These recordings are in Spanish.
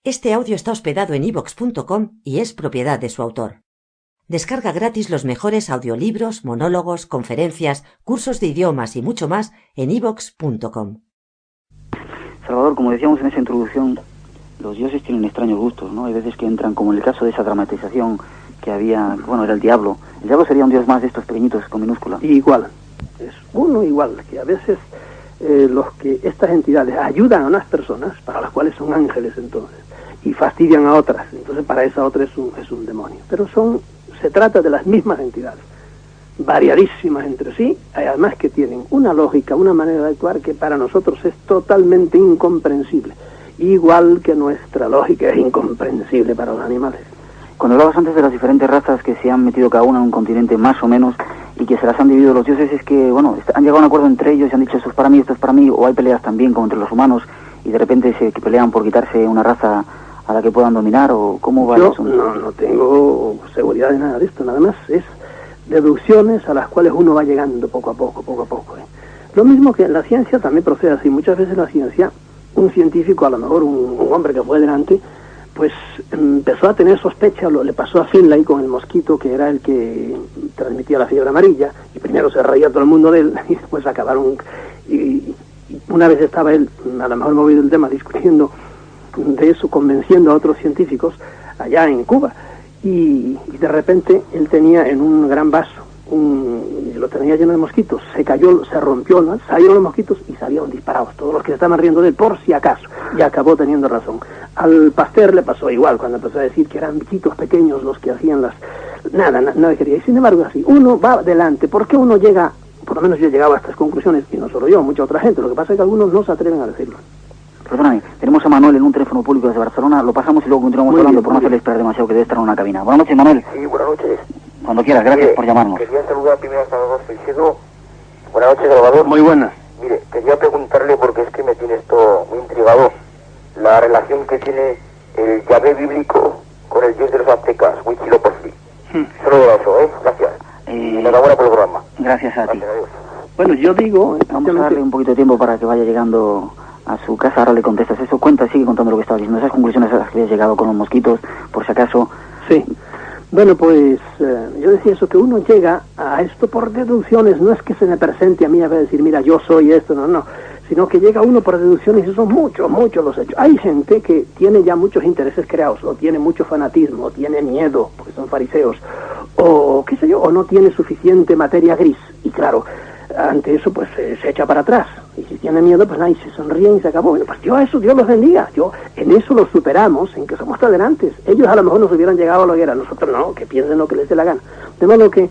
Este audio está hospedado en iVoox.com y es propiedad de su autor. Descarga gratis los mejores audiolibros, monólogos, conferencias, cursos de idiomas y mucho más en iVoox.com. Salvador, como decíamos en esa introducción, los dioses tienen extraños gustos, ¿no? Hay veces que entran, como en el caso de esa dramatización que había, bueno, era el diablo. El diablo sería un dios más de estos pequeñitos con minúscula. Igual, es uno igual, que a veces estas entidades ayudan a unas personas, para las cuales son ángeles entonces, y fastidian a otras, entonces para esa otra es un demonio. Pero se trata de las mismas entidades, variadísimas entre sí, además que tienen una lógica, una manera de actuar que para nosotros es totalmente incomprensible, igual que nuestra lógica es incomprensible para los animales. Cuando hablabas antes de las diferentes razas que se han metido cada una en un continente más o menos y que se las han dividido los dioses, es que, bueno, han llegado a un acuerdo entre ellos y han dicho esto es para mí, o hay peleas también como entre los humanos y de repente se pelean por quitarse una raza a la que puedan dominar, o cómo va eso. Yo no tengo seguridad de nada de esto, nada más es deducciones a las cuales uno va llegando poco a poco. Lo mismo que en la ciencia también procede así. Muchas veces la ciencia, un científico, a lo mejor un hombre que fue delante, pues empezó a tener sospecha, le pasó a Finlay con el mosquito, que era el que transmitía la fiebre amarilla, y primero se reía todo el mundo de él, y después acabaron, y una vez estaba él, a lo mejor movido el tema, discutiendo de eso, convenciendo a otros científicos allá en Cuba, y de repente él tenía en un gran vaso, lo tenía lleno de mosquitos, se cayó, se rompió, ¿no? Salieron los mosquitos y salieron disparados, todos los que estaban riendo de él, por si acaso, y acabó teniendo razón. Al Pasteur le pasó igual, cuando empezó a decir que eran bichitos pequeños los que hacían nada quería, y sin embargo así, uno va adelante, porque uno llega, por lo menos yo he llegado a estas conclusiones, y no solo yo, mucha otra gente, lo que pasa es que algunos no se atreven a decirlo. Perdóname, tenemos a Manuel en un teléfono público desde Barcelona, lo pasamos y luego continuamos hablando por no hacerle esperar demasiado, que debe estar en una cabina. Buenas noches, Manuel. Sí, buenas noches. Cuando quieras, gracias por llamarnos. Quería saludar primero a Salvador Freixedo. Buenas noches, Salvador. Muy buenas. Mire, quería preguntarle, porque es que me tiene esto muy intrigado, la relación que tiene el Yahvé bíblico con el dios de los aztecas, Huitzilopochtli. Solo de eso, Gracias. Enhorabuena por el programa. Gracias a ti. Gracias, adiós. Bueno, yo digo... Vamos a darle un poquito de tiempo para que vaya llegando a su casa, ahora le contestas eso. Sigue contando lo que estaba diciendo, esas conclusiones a las que habías llegado con los mosquitos, por si acaso. Sí. Bueno, pues yo decía eso, que uno llega a esto por deducciones, no es que se me presente a mí a decir, mira, yo soy esto, no, sino que llega uno por deducciones y son muchos los hechos. Hay gente que tiene ya muchos intereses creados, o tiene mucho fanatismo, o tiene miedo, porque son fariseos, o qué sé yo, o no tiene suficiente materia gris, y claro, ante eso pues se echa para atrás, y si tiene miedo pues nadie se sonríe y se acabó. Bueno, pues yo a eso Dios los bendiga, en eso los superamos, en que somos tolerantes. Ellos a lo mejor nos hubieran llegado a lo que era, nosotros no, que piensen lo que les dé la gana. De modo que,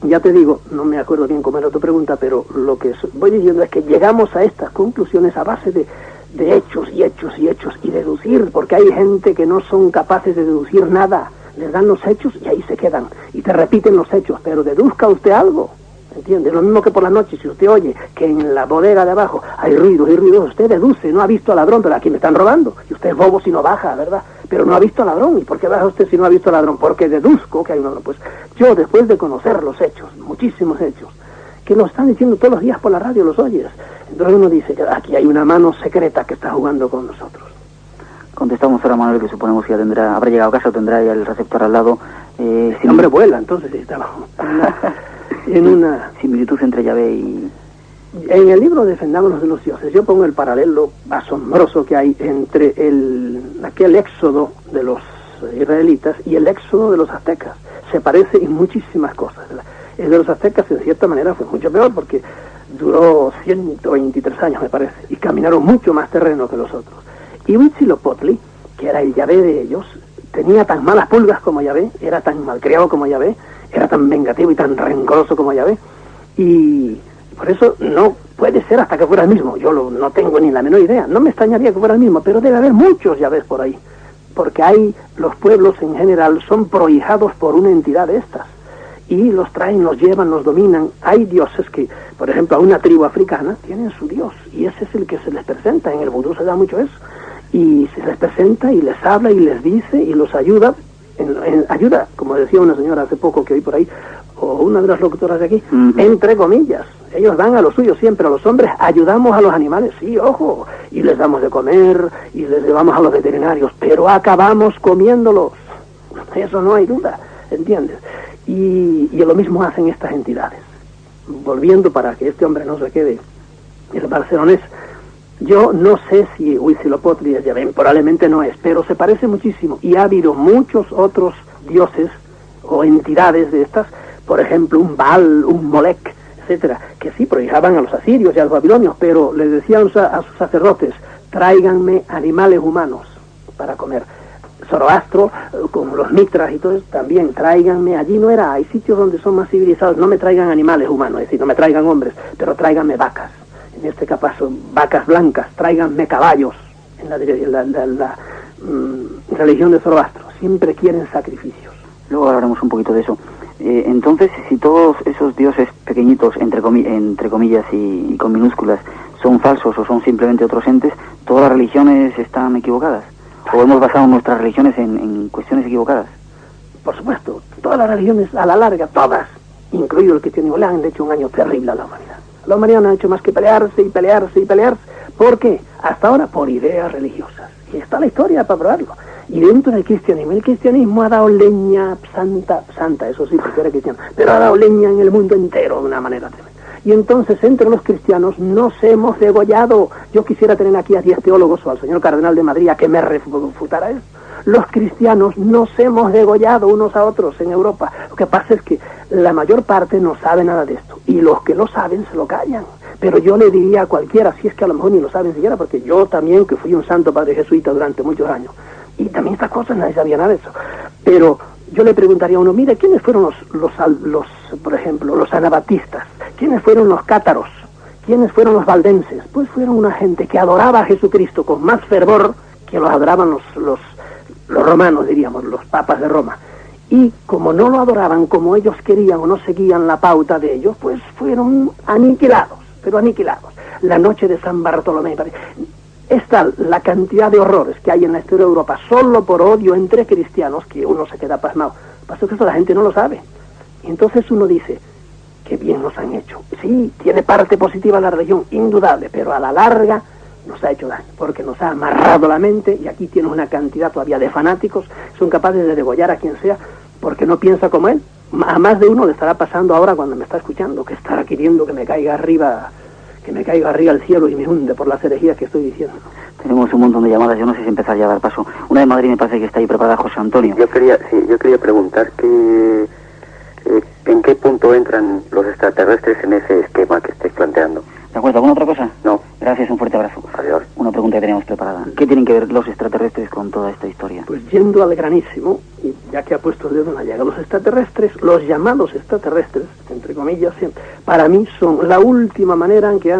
ya te digo, no me acuerdo bien cómo era tu pregunta, pero lo que voy diciendo es que llegamos a estas conclusiones a base de hechos y deducir, porque hay gente que no son capaces de deducir nada, les dan los hechos y ahí se quedan, y te repiten los hechos, pero deduzca usted algo. ¿Entiende? Lo mismo que por la noche, si usted oye que en la bodega de abajo hay ruidos, usted deduce, no ha visto al ladrón, pero aquí me están robando, y usted es bobo si no baja, ¿verdad? Pero no ha visto al ladrón, ¿y por qué baja usted si no ha visto al ladrón? Porque deduzco que hay un ladrón. Pues yo, después de conocer los hechos, muchísimos hechos, que lo están diciendo todos los días por la radio, los oyes, entonces uno dice que aquí hay una mano secreta que está jugando con nosotros. Contestamos ahora a Manuel, que suponemos que ya habrá llegado a casa o tendrá ya el receptor al lado. Si hombre vuela, entonces estaba en una similitud entre Yahvé y... En el libro Defendámonos de los dioses, yo pongo el paralelo asombroso que hay entre aquel éxodo de los israelitas y el éxodo de los aztecas. Se parece en muchísimas cosas. El de los aztecas, en cierta manera, fue mucho peor porque duró 123 años, me parece, y caminaron mucho más terreno que los otros. Y Huitzilopochtli, que era el Yahvé de ellos, tenía tan malas pulgas como Yahvé, era tan malcriado como Yahvé, era tan vengativo y tan rencoroso como Yahvé, y por eso no puede ser hasta que fuera el mismo. Yo no tengo ni la menor idea, no me extrañaría que fuera el mismo, pero debe haber muchos Yahvés por ahí, porque los pueblos en general son prohijados por una entidad de estas, y los traen, los llevan, los dominan. Hay dioses que, por ejemplo, a una tribu africana tienen su dios, y ese es el que se les presenta. En el vudú se da mucho eso, y se les presenta y les habla y les dice y los ayuda, ayuda, como decía una señora hace poco que oí por ahí, o una de las locutoras de aquí, entre comillas, Ellos dan a lo suyo siempre. A los hombres ayudamos a los animales, sí, ojo, y les damos de comer y les llevamos a los veterinarios, pero acabamos comiéndolos. Eso no hay duda, ¿entiendes? Y lo mismo hacen estas entidades. Volviendo para que este hombre no se quede el barcelonés, yo no sé si Huitzilopochtli es Yahvé, probablemente no es, pero se parece muchísimo. Y ha habido muchos otros dioses o entidades de estas, por ejemplo, un Baal, un Molec, etcétera, que sí prohijaban a los asirios y a los babilonios, pero les decían a sus sacerdotes, tráiganme animales humanos para comer. Zoroastro, con los mitras y todo eso, también, tráiganme, allí no era, hay sitios donde son más civilizados, no me traigan animales humanos, es decir, no me traigan hombres, pero tráiganme vacas, en este caso vacas blancas, tráiganme caballos, en la religión de Zoroastro, siempre quieren sacrificios. Luego hablaremos un poquito de eso. Entonces, si todos esos dioses pequeñitos, entre comillas y con minúsculas, son falsos o son simplemente otros entes, ¿todas las religiones están equivocadas? ¿O hemos basado nuestras religiones en cuestiones equivocadas? Por supuesto, todas las religiones, a la larga, todas, incluido el cristianismo, le han hecho un año terrible a la humanidad. La humanidad no ha hecho más que pelearse y pelearse y pelearse. ¿Por qué? Hasta ahora por ideas religiosas. Y está la historia para probarlo. Y dentro del cristianismo, el cristianismo ha dado leña santa, eso sí, porque era cristiano, pero ha dado leña en el mundo entero de una manera tremenda. Y entonces entre los cristianos nos hemos degollado. Yo quisiera tener aquí a 10 teólogos o al señor cardenal de Madrid a que me refutara eso. Los cristianos nos hemos degollado unos a otros en Europa. Lo que pasa es que la mayor parte no sabe nada de esto. Y los que lo saben se lo callan. Pero yo le diría a cualquiera, si es que a lo mejor ni lo saben siquiera, porque yo también, que fui un santo padre jesuita durante muchos años, y también estas cosas nadie sabía nada de eso. Pero yo le preguntaría a uno, mire, ¿quiénes fueron los por ejemplo, los anabatistas? ¿Quiénes fueron los cátaros? ¿Quiénes fueron los valdenses? Pues fueron una gente que adoraba a Jesucristo con más fervor que los adoraban los romanos, diríamos, los papas de Roma. Y como no lo adoraban como ellos querían o no seguían la pauta de ellos, pues fueron aniquilados, pero aniquilados. La noche de San Bartolomé, es tal la cantidad de horrores que hay en la historia de Europa solo por odio entre cristianos que uno se queda pasmado. Pasa que eso la gente no lo sabe. Y entonces uno dice, qué bien nos han hecho. Sí, tiene parte positiva la religión, indudable, pero a la larga nos ha hecho daño, porque nos ha amarrado la mente, y aquí tienes una cantidad todavía de fanáticos, son capaces de degollar a quien sea, porque no piensa como él. A más de uno le estará pasando ahora cuando me está escuchando, que estará queriendo que me caiga arriba al cielo y me hunde por las herejías que estoy diciendo. Tenemos un montón de llamadas, yo no sé si empezar ya a dar paso. Una de Madrid me parece que está ahí preparada, José Antonio. Yo quería preguntar que ¿en qué punto entran los extraterrestres en ese esquema que estáis planteando? ¿De acuerdo? ¿Alguna otra cosa? No. Gracias, un fuerte abrazo. Adiós. Una pregunta que teníamos preparada. ¿Qué tienen que ver los extraterrestres con toda esta historia? Pues yendo al granísimo, y ya que ha puesto el dedo en la llaga, los extraterrestres, los llamados extraterrestres, entre comillas, para mí son la última manera en que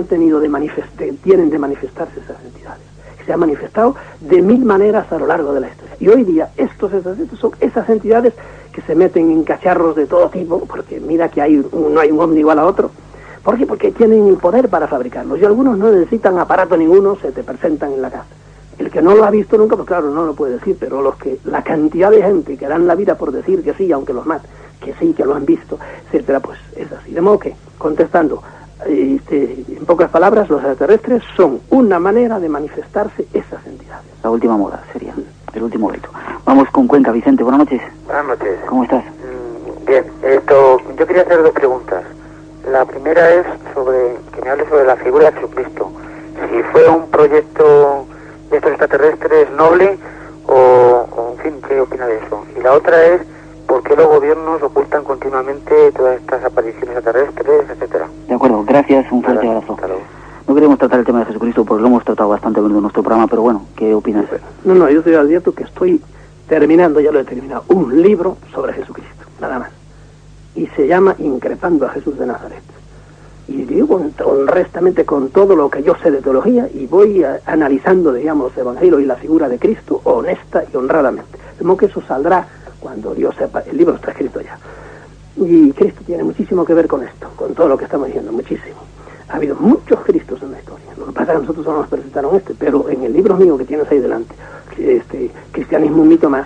tienen de manifestarse esas entidades. Se han manifestado de 1000 maneras a lo largo de la historia. Y hoy día estos extraterrestres son esas entidades que se meten en cacharros de todo tipo, porque mira que no hay un hombre igual a otro. ¿Por qué? Porque tienen el poder para fabricarlos. Y algunos no necesitan aparato ninguno, se te presentan en la casa. El que no lo ha visto nunca, pues claro, no lo puede decir, pero la cantidad de gente que dan la vida por decir que sí, aunque los maten, que sí, que lo han visto, etcétera, pues es así. De modo que, contestando, en pocas palabras, los extraterrestres son una manera de manifestarse esas entidades. La última moda sería, el último grito. Vamos con Cuenca, Vicente, buenas noches. Buenas noches. ¿Cómo estás? Bien, yo quería hacer 2 preguntas. La primera es que me hable sobre la figura de Jesucristo. Si fue un proyecto de estos extraterrestres noble o en fin, ¿qué opina de eso? Y la otra es, ¿por qué los gobiernos ocultan continuamente todas estas apariciones extraterrestres, etcétera? De acuerdo, gracias, un fuerte abrazo. No queremos tratar el tema de Jesucristo porque lo hemos tratado bastante bien en nuestro programa, pero bueno, ¿qué opinas? No, yo te advierto que estoy terminando, ya lo he terminado, un libro sobre Jesucristo, nada más. Y se llama Increpando a Jesús de Nazaret. Y digo honestamente con todo lo que yo sé de teología, y voy analizando, digamos, los evangelios y la figura de Cristo honesta y honradamente. De modo que eso saldrá cuando Dios sepa, el libro está escrito ya. Y Cristo tiene muchísimo que ver con esto, con todo lo que estamos diciendo, muchísimo. Ha habido muchos Cristos en la historia. Lo que pasa es que nosotros solo nos presentaron pero en el libro mío que tienes ahí delante, Cristianismo, un mito más,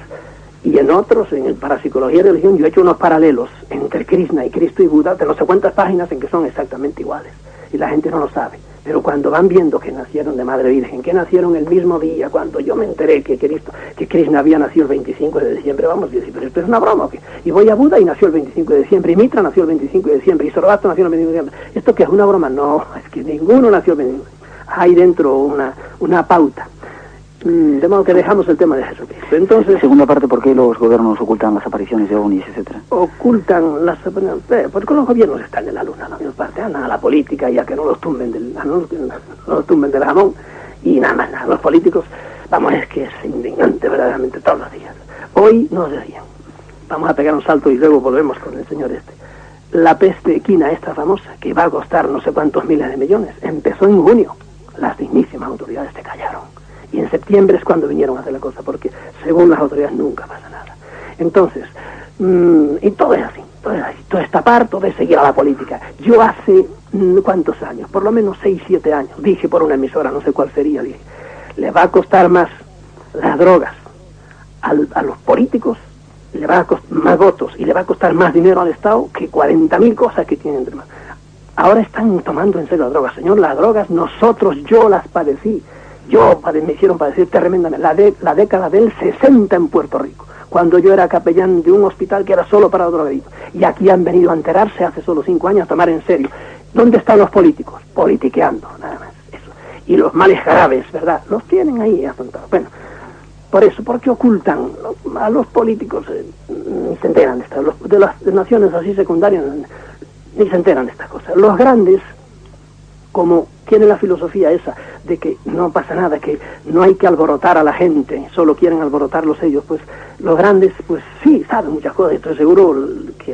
Y en otros, en el Parapsicología y Religión, yo he hecho unos paralelos entre Krishna y Cristo y Buda de no sé cuántas páginas en que son exactamente iguales. Y la gente no lo sabe. Pero cuando van viendo que nacieron de Madre Virgen, que nacieron el mismo día, cuando yo me enteré que Krishna había nacido el 25 de diciembre, vamos a decir, pero esto es una broma, ¿o qué? Y voy a Buda y nació el 25 de diciembre, y Mitra nació el 25 de diciembre, y Zoroastro nació el 25 de diciembre. ¿Esto qué es una broma? No, es que ninguno nació el 25 de diciembre. Hay dentro una pauta. De modo que dejamos el tema de Jesucristo. Entonces, segunda parte, ¿por qué los gobiernos ocultan las apariciones de ovnis, etcétera? Ocultan las apariciones, porque los gobiernos están en la luna, la misma parte, andan a la política ya que no los tumben del jamón y nada más, nada. Los políticos, vamos, es que es indignante verdaderamente todos los días. Hoy nos decían, vamos a pegar un salto y luego volvemos con el señor este. La peste equina esta famosa, que va a costar no sé cuántos miles de millones, empezó en junio. Las dignísimas autoridades se callaron. Y en septiembre es cuando vinieron a hacer la cosa, porque según las autoridades nunca pasa nada. Entonces, y todo es así, todo es tapar, todo es seguir a la política. Yo hace, ¿cuántos años? Por lo menos 6, 7 años, dije por una emisora, no sé cuál sería, dije, le va a costar más las drogas a los políticos, le va a costar más votos y le va a costar más dinero al Estado que 40.000 cosas que tienen entre manos. Ahora están tomando en serio las drogas. Señor, las drogas yo las padecí. Me hicieron padecer tremendamente. La década del 60 en Puerto Rico, cuando yo era capellán de un hospital que era solo para drogadictos. Y aquí han venido a enterarse hace solo 5 años a tomar en serio. ¿Dónde están los políticos? Politiqueando, nada más. Eso. Y los males graves, ¿verdad? Los tienen ahí afrontados. Bueno, por eso, porque ocultan a los políticos, ni se enteran de esto, de las naciones así secundarias, ni se enteran de estas cosas. Los grandes, como tienen la filosofía esa de que no pasa nada, que no hay que alborotar a la gente, solo quieren alborotarlos ellos, pues los grandes, pues sí, saben muchas cosas, estoy seguro que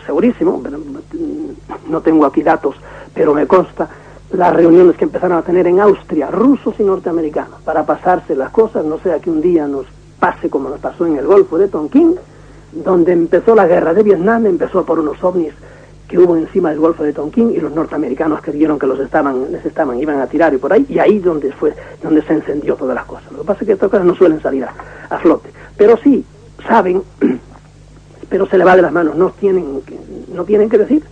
segurísimo, no tengo aquí datos, pero me consta las reuniones que empezaron a tener en Austria, rusos y norteamericanos, para pasarse las cosas, no sea que un día nos pase como nos pasó en el Golfo de Tonquín, donde empezó la guerra de Vietnam, empezó por unos ovnis que hubo encima del Golfo de Tonquín y los norteamericanos creyeron que iban a tirar y por ahí, y ahí donde se encendió todas las cosas. Lo que pasa es que estas cosas no suelen salir a flote, pero sí saben, pero se le va de las manos, no tienen que decir.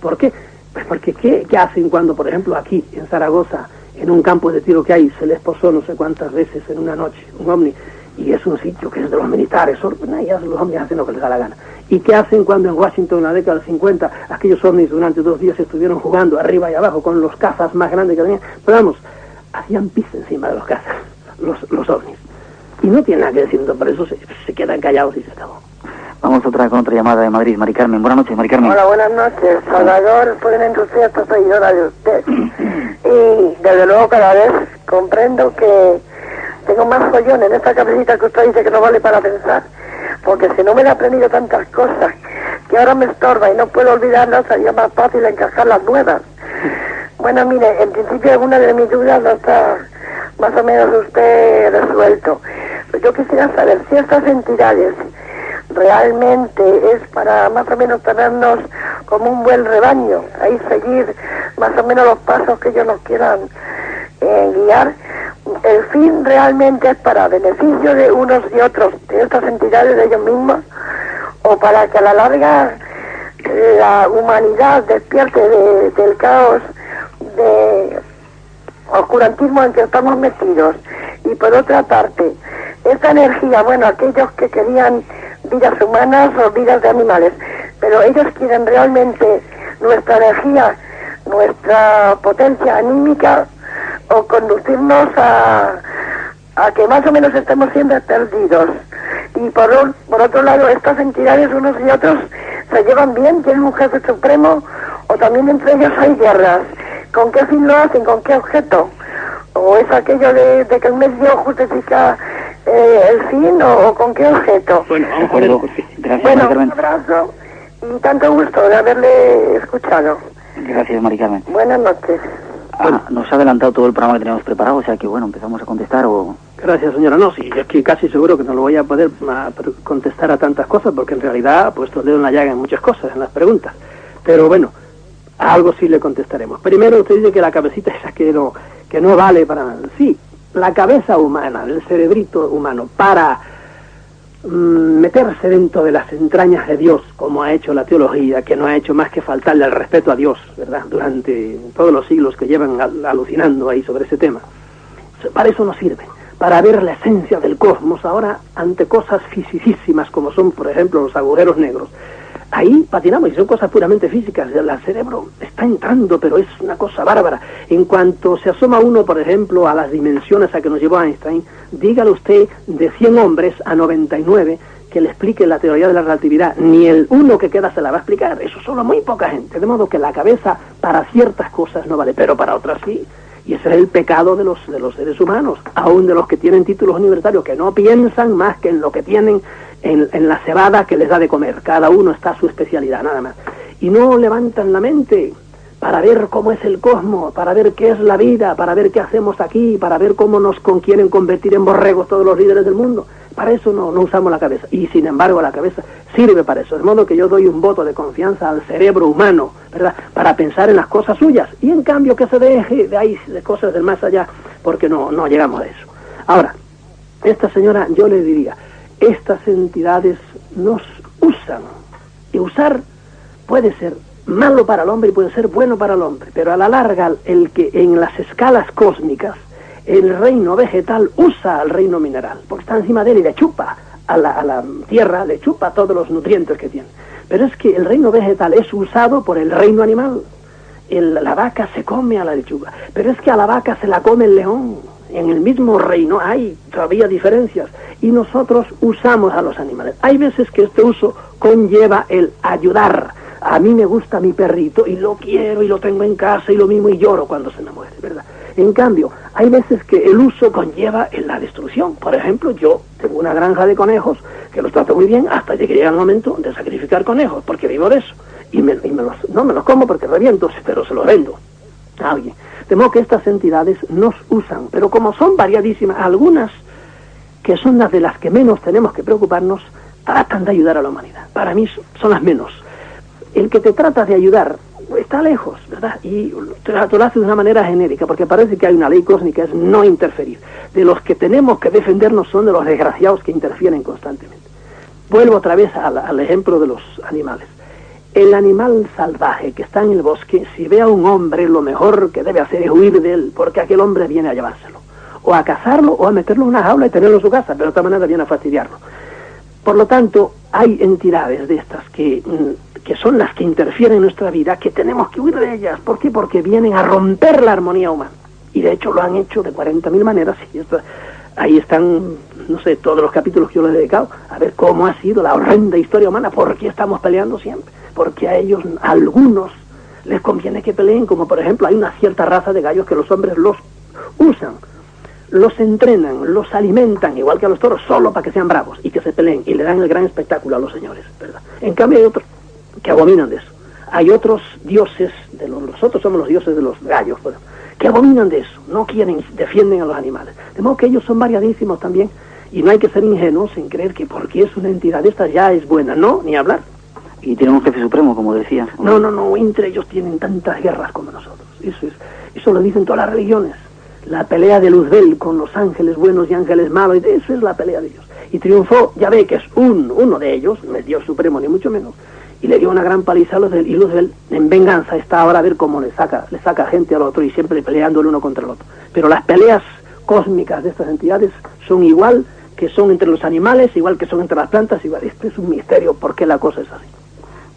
¿Por qué? Pues porque ¿qué hacen cuando, por ejemplo, aquí en Zaragoza, en un campo de tiro que hay, se les posó no sé cuántas veces en una noche un ovni, y es un sitio que es de los militares, los ovnis hacen lo que les da la gana? ¿Y qué hacen cuando en Washington en la década del 50 aquellos ovnis durante 2 días estuvieron jugando arriba y abajo con los cazas más grandes que tenían? Pero vamos, hacían pis encima de los cazas, los ovnis. Y no tienen nada que decir, por eso se quedan callados y se acabó. Vamos con otra llamada de Madrid, Mari Carmen. Buenas noches, Mari Carmen. Hola, buenas noches. Salvador, fue una entusiasta seguidora de usted. Y desde luego cada vez comprendo que tengo más follón en esta cabecita que usted dice que no vale para pensar, porque si no me he aprendido tantas cosas que ahora me estorba y no puedo olvidarlas, sería más fácil encajar las nuevas. Bueno, mire, en principio alguna de mis dudas no está más o menos usted resuelto. Yo quisiera saber si estas entidades realmente es para más o menos tenernos como un buen rebaño, ahí seguir más o menos los pasos que ellos nos quieran guiar. El fin realmente es para beneficio de unos y otros, de estas entidades, de ellos mismos, o para que a la larga la humanidad despierte del caos, de oscurantismo en que estamos metidos. Y por otra parte, esta energía, bueno, aquellos que querían vidas humanas o vidas de animales, pero ellos quieren realmente nuestra energía, nuestra potencia anímica, o conducirnos a que más o menos estemos siempre perdidos. Y por otro lado, estas entidades unos y otros se llevan bien, tienen un jefe supremo, o también entre ellos hay guerras. ¿Con qué fin lo hacen? ¿Con qué objeto? ¿O es aquello de que el medio justifica el fin, o con qué objeto? Bueno, vamos a ver. Gracias, Bueno, Mari un Carmen. abrazo y tanto gusto de haberle escuchado. Gracias, Mari Carmen. Buenas noches. Nos ha adelantado todo el programa que teníamos preparado, o sea que bueno, empezamos a contestar o... Gracias, señora. No, sí, es que casi seguro que no lo voy a poder contestar a tantas cosas, porque en realidad ha puesto el dedo en la llaga en muchas cosas, en las preguntas. Pero bueno, a algo sí le contestaremos. Primero, usted dice que la cabecita esa que no vale para nada. Sí, la cabeza humana, el cerebrito humano, para meterse dentro de las entrañas de Dios, como ha hecho la teología, que no ha hecho más que faltarle el respeto a Dios, ¿verdad?, durante todos los siglos que llevan alucinando ahí sobre ese tema. Para eso nos sirve, para ver la esencia del cosmos ahora ante cosas fisicísimas como son, por ejemplo, los agujeros negros. Ahí patinamos y son cosas puramente físicas. El cerebro está entrando, pero es una cosa bárbara. En cuanto se asoma uno, por ejemplo, a las dimensiones a que nos llevó Einstein, dígale usted de 100 hombres a 99 que le explique la teoría de la relatividad. Ni el uno que queda se la va a explicar. Eso solo muy poca gente. De modo que la cabeza para ciertas cosas no vale, pero para otras sí. Y ese es el pecado de los seres humanos, aún de los que tienen títulos universitarios, que no piensan más que en lo que tienen en la cebada que les da de comer. Cada uno está a su especialidad, nada más. Y no levantan la mente para ver cómo es el cosmos, para ver qué es la vida, para ver qué hacemos aquí, para ver cómo nos quieren convertir en borregos todos los líderes del mundo. Para eso no usamos la cabeza. Y sin embargo la cabeza sirve para eso. De modo que yo doy un voto de confianza al cerebro humano, ¿verdad?, para pensar en las cosas suyas. Y en cambio que se deje de ahí, de cosas del más allá, porque no llegamos a eso. Ahora, esta señora, yo le diría, estas entidades nos usan. Y usar puede ser malo para el hombre y puede ser bueno para el hombre. Pero a la larga, el que en las escalas cósmicas el reino vegetal usa al reino mineral, porque está encima de él y le chupa a la tierra, le chupa todos los nutrientes que tiene. Pero es que el reino vegetal es usado por el reino animal. La vaca se come a la lechuga, pero es que a la vaca se la come el león. En el mismo reino hay todavía diferencias y nosotros usamos a los animales. Hay veces que este uso conlleva el ayudar. A mí me gusta mi perrito y lo quiero y lo tengo en casa y lo mismo y lloro cuando se me muere, ¿verdad? En cambio, hay veces que el uso conlleva en la destrucción. Por ejemplo, yo tengo una granja de conejos que los trato muy bien hasta que llega el momento de sacrificar conejos, porque vivo de eso. No me los como porque reviento, pero se los vendo a alguien. De modo que estas entidades nos usan, pero como son variadísimas, algunas que son las de las que menos tenemos que preocuparnos, tratan de ayudar a la humanidad. Para mí son las menos. El que te trata de ayudar está lejos, ¿verdad? Y te lo hace de una manera genérica, porque parece que hay una ley cósmica, es no interferir. De los que tenemos que defendernos son de los desgraciados que interfieren constantemente. Vuelvo otra vez al ejemplo de los animales. El animal salvaje que está en el bosque, si ve a un hombre, lo mejor que debe hacer es huir de él, porque aquel hombre viene a llevárselo, o a cazarlo, o a meterlo en una jaula y tenerlo en su casa, pero de otra manera viene a fastidiarlo. Por lo tanto, hay entidades de estas que son las que interfieren en nuestra vida, que tenemos que huir de ellas. ¿Por qué? Porque vienen a romper la armonía humana. Y de hecho lo han hecho de 40.000 maneras. Y ahí están, no sé, todos los capítulos que yo les he dedicado a ver cómo ha sido la horrenda historia humana. ¿Por qué estamos peleando siempre? Porque a ellos, a algunos, les conviene que peleen, como por ejemplo hay una cierta raza de gallos que los hombres los usan, los entrenan, los alimentan, igual que a los toros, solo para que sean bravos y que se peleen, y le dan el gran espectáculo a los señores, ¿verdad? En cambio hay otros que abominan de eso. Hay otros dioses, nosotros somos los dioses de los gallos, pues, que abominan de eso, no quieren, defienden a los animales. De modo que ellos son variadísimos también, y no hay que ser ingenuos en creer que porque es una entidad de estas ya es buena, no, ni hablar. Y tienen un jefe supremo, como decías. No, entre ellos tienen tantas guerras como nosotros. Eso lo dicen todas las religiones. La pelea de Luzbel con los ángeles buenos y ángeles malos, y eso es la pelea de ellos. Y triunfó, ya ve que es uno de ellos, no es Dios supremo ni mucho menos, y le dio una gran paliza a Luzbel, y Luzbel en venganza está ahora a ver cómo le saca gente al otro y siempre peleando el uno contra el otro. Pero las peleas cósmicas de estas entidades son igual que son entre los animales, igual que son entre las plantas, igual. Este es un misterio, ¿por qué la cosa es así?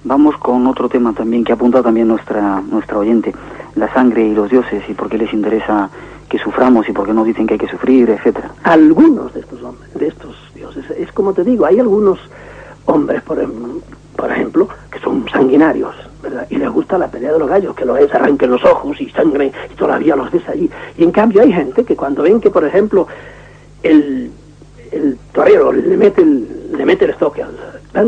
Vamos con otro tema también que ha apuntado también nuestra oyente, la sangre y los dioses, y por qué les interesa que suframos y por qué nos dicen que hay que sufrir, etcétera. Algunos de estos hombres, de estos dioses, es como te digo, hay algunos hombres, por ejemplo, que son sanguinarios, ¿verdad? Y les gusta la pelea de los gallos, que los arranquen los ojos y sangre y todavía los ves allí. Y en cambio hay gente que cuando ven que, por ejemplo, el torero le mete el estoque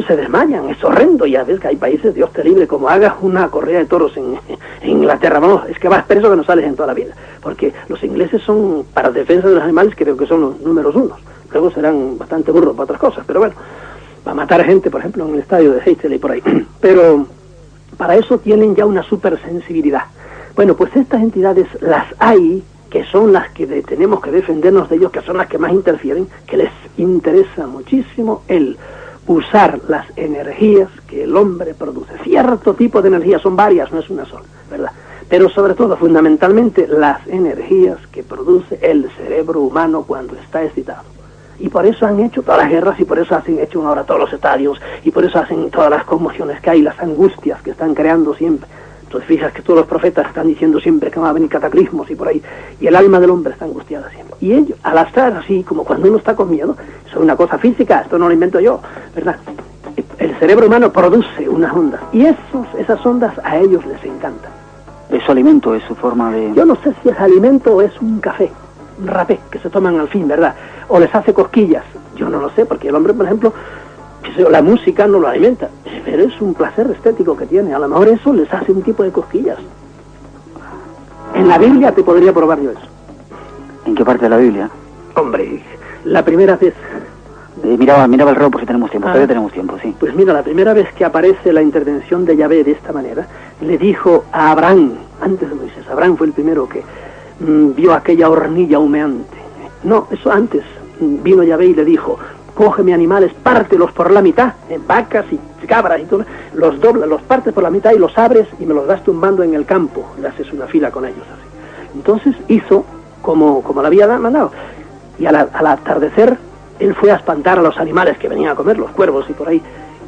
se desmayan, es horrendo. Ya ves que hay países, Dios te libre, como hagas una corrida de toros en Inglaterra, vamos, es que vas preso que no sales en toda la vida, porque los ingleses son, para defensa de los animales, creo que son los números unos, luego serán bastante burros para otras cosas, pero bueno, va a matar gente, por ejemplo, en el estadio de Heysel y por ahí, pero para eso tienen ya una supersensibilidad. Bueno, pues estas entidades las hay que son las que tenemos que defendernos de ellos, que son las que más interfieren, que les interesa muchísimo el usar las energías que el hombre produce. Cierto tipo de energías, son varias, no es una sola, ¿verdad? Pero sobre todo, fundamentalmente, las energías que produce el cerebro humano cuando está excitado. Y por eso han hecho todas las guerras, y por eso han hecho ahora todos los estadios, y por eso hacen todas las conmociones que hay, las angustias que están creando siempre. Entonces fijas que todos los profetas están diciendo siempre que van a venir cataclismos y por ahí, y el alma del hombre está angustiada siempre. Y ellos, al estar así, como cuando uno está con miedo, eso es una cosa física, esto no lo invento yo, ¿verdad? El cerebro humano produce unas ondas, y esas ondas a ellos les encantan. ¿Es su alimento, es su forma de...? Yo no sé si es alimento o es un café, un rapé, que se toman al fin, ¿verdad? O les hace cosquillas, yo no lo sé, porque el hombre, por ejemplo, la música no lo alimenta, pero es un placer estético que tiene, a lo mejor eso les hace un tipo de cosquillas. En la Biblia te podría probar yo eso. ¿En qué parte de la Biblia? Hombre, la primera vez... Miraba el reloj por si tenemos tiempo, todavía tenemos tiempo, sí. Pues mira, la primera vez que aparece la intervención de Yahvé de esta manera, le dijo a Abraham, antes de Moisés, Abraham fue el primero que vio aquella hornilla humeante. No, eso antes, vino Yahvé y le dijo, cógeme animales, pártelos por la mitad, vacas y cabras y todo, los doblas, los partes por la mitad y los abres y me los vas tumbando en el campo, y haces una fila con ellos así. Entonces hizo como le había mandado, y al atardecer él fue a espantar a los animales que venían a comer, los cuervos y por ahí,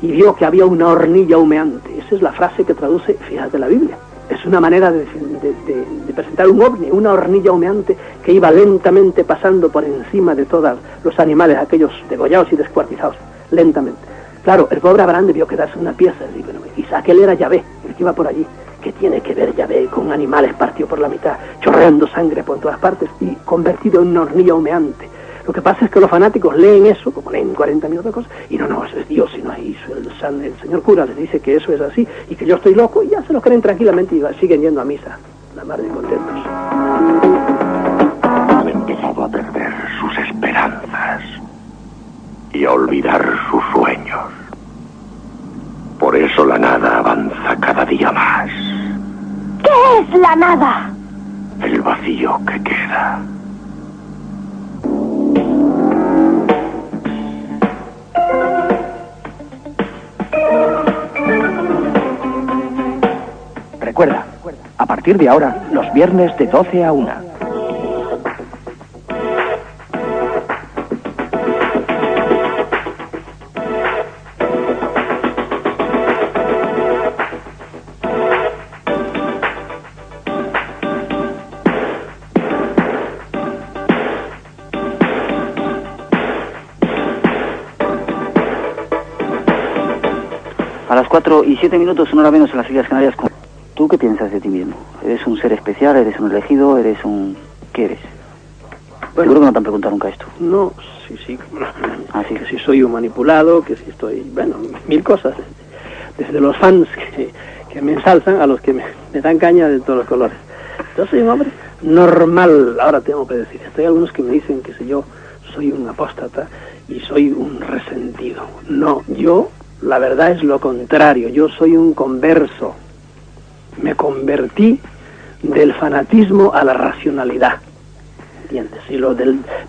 y vio que había una hornilla humeante. Esa es la frase que traduce, fíjate, la Biblia. Es una manera de presentar un ovni, una hornilla humeante que iba lentamente pasando por encima de todos los animales, aquellos degollados y descuartizados, lentamente. Claro, el pobre Abraham debió quedarse una pieza, y aquel era Yahvé, el que iba por allí. ¿Qué tiene que ver Yahvé con animales partidos por la mitad, chorreando sangre por todas partes y convertido en una hornilla humeante? Lo que pasa es que los fanáticos leen eso, como leen 40.000 otras cosas, y no, eso es Dios, y no ahí el señor cura les dice que eso es así, y que yo estoy loco, y ya se lo creen tranquilamente y siguen yendo a misa, la mar de contentos. Han empezado a perder sus esperanzas y a olvidar sus sueños. Por eso la nada avanza cada día más. ¿Qué es la nada? El vacío que queda. Recuerda, a partir de ahora, los viernes de 12 a 1. A las 4:07, una hora menos en las Islas Canarias. ¿Tú qué piensas de ti mismo? ¿Eres un ser especial? ¿Eres un elegido? ¿Eres un...? ¿Qué eres? Bueno, seguro que no te han preguntado nunca esto. No, sí. ¿Sí? Que si soy un manipulado, que si estoy... Bueno, mil cosas. Desde los fans que me ensalzan a los que me dan caña de todos los colores. Yo soy un hombre normal, ahora tengo que decir. Hay algunos que me dicen que si yo soy un apóstata y soy un resentido. No, yo, la verdad es lo contrario. Yo soy un converso. Me convertí del fanatismo a la racionalidad, ¿entiendes? Y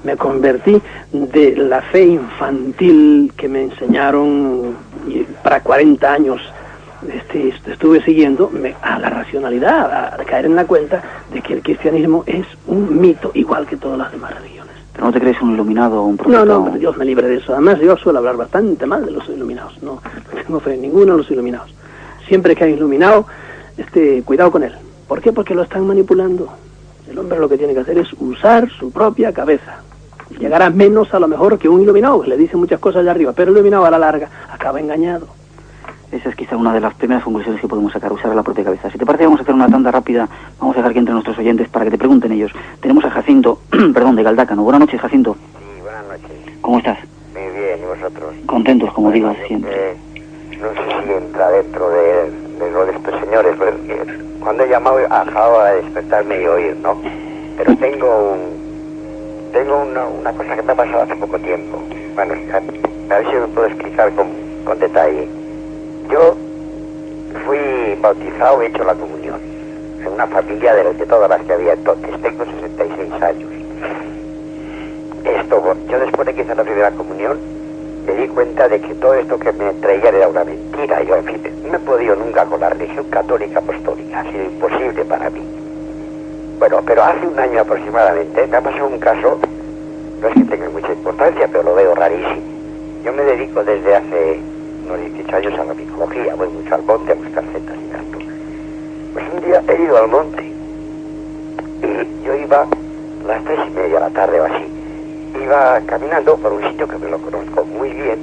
me convertí de la fe infantil que me enseñaron y para 40 años estuve siguiendo a la racionalidad, a caer en la cuenta de que el cristianismo es un mito igual que todas las demás religiones. ¿Pero no te crees un iluminado o un profeta? No, pero Dios me libre de eso. Además yo suelo hablar bastante mal de los iluminados, no tengo fe en ninguno de los iluminados. Siempre que hay iluminado, cuidado con él. ¿Por qué? Porque lo están manipulando. El hombre lo que tiene que hacer es usar su propia cabeza. Llegará menos a lo mejor que un iluminado, que le dice muchas cosas allá arriba, pero el iluminado a la larga acaba engañado. Esa es quizá una de las primeras conclusiones que podemos sacar, usar la propia cabeza. Si te parece, vamos a hacer una tanda rápida, vamos a dejar que entren nuestros oyentes para que te pregunten ellos. Tenemos a Jacinto, perdón, de Galdácano. Buenas noches, Jacinto. Sí, buenas noches. ¿Cómo estás? Muy bien, ¿y vosotros? Contentos, como digo siempre. No sé si entra dentro de lo de estos señores, porque cuando he llamado acabo de despertarme y oír, ¿no? Pero tengo una cosa que me ha pasado hace poco tiempo. Bueno, a ver si me puedo explicar con detalle. Yo fui bautizado, he hecho la comunión. en una familia de todas las que había entonces. Tengo 66 años. Yo después de que hice la primera comunión, me di cuenta de que todo esto que me traían era una mentira. Yo, en fin, no he podido nunca con la religión católica apostólica, ha sido imposible para mí. Bueno, pero hace un año aproximadamente me ha pasado un caso, no es que tenga mucha importancia, pero lo veo rarísimo. Yo me dedico desde hace unos 18 años a la micología, voy mucho al monte a buscar setas y gato. Pues un día he ido al monte y yo iba a las 3:30 de la tarde o así. Iba caminando por un sitio que me lo conozco muy bien.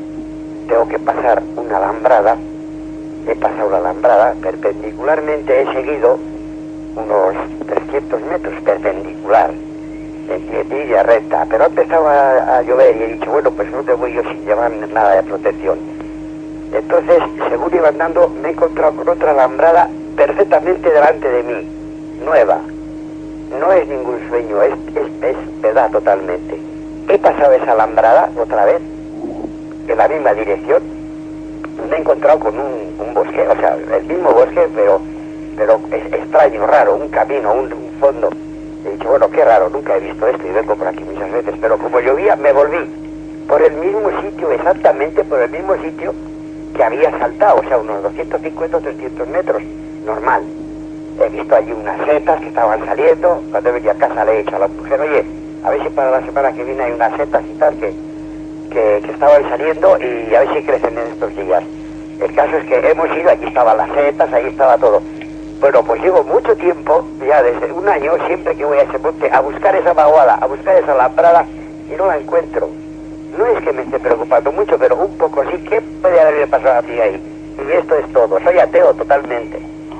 Tengo que pasar una alambrada. He pasado la alambrada perpendicularmente, he seguido unos 300 metros perpendicular en línea recta, pero ha empezado a llover y he dicho, bueno, pues no te voy yo sin llevar nada de protección. Entonces, según iba andando, me he encontrado con otra alambrada perfectamente delante de mí, nueva. No es ningún sueño, es verdad totalmente. He pasado esa alambrada otra vez, en la misma dirección. Me he encontrado con un bosque, o sea, el mismo bosque, pero es extraño, raro, un camino, un fondo. He dicho, bueno, qué raro, nunca he visto esto y vengo por aquí muchas veces, pero como llovía, me volví por el mismo sitio, exactamente por el mismo sitio que había saltado, o sea, unos 250 o 300 metros, normal. He visto allí unas setas que estaban saliendo. Cuando venía a casa le he dicho a la mujer, oye, a ver si para la semana que viene hay unas setas y tal que estaban saliendo y a ver si crecen en estos días. El caso es que hemos ido, allí estaban las setas, allí estaba todo. Bueno, pues llevo mucho tiempo, ya desde un año, siempre que voy a ese monte, a buscar esa vaguada, a buscar esa alambrada y no la encuentro. No es que me esté preocupando mucho, pero un poco sí. ¿Qué puede haberle pasado a mí ahí? Y esto es todo, soy ateo totalmente.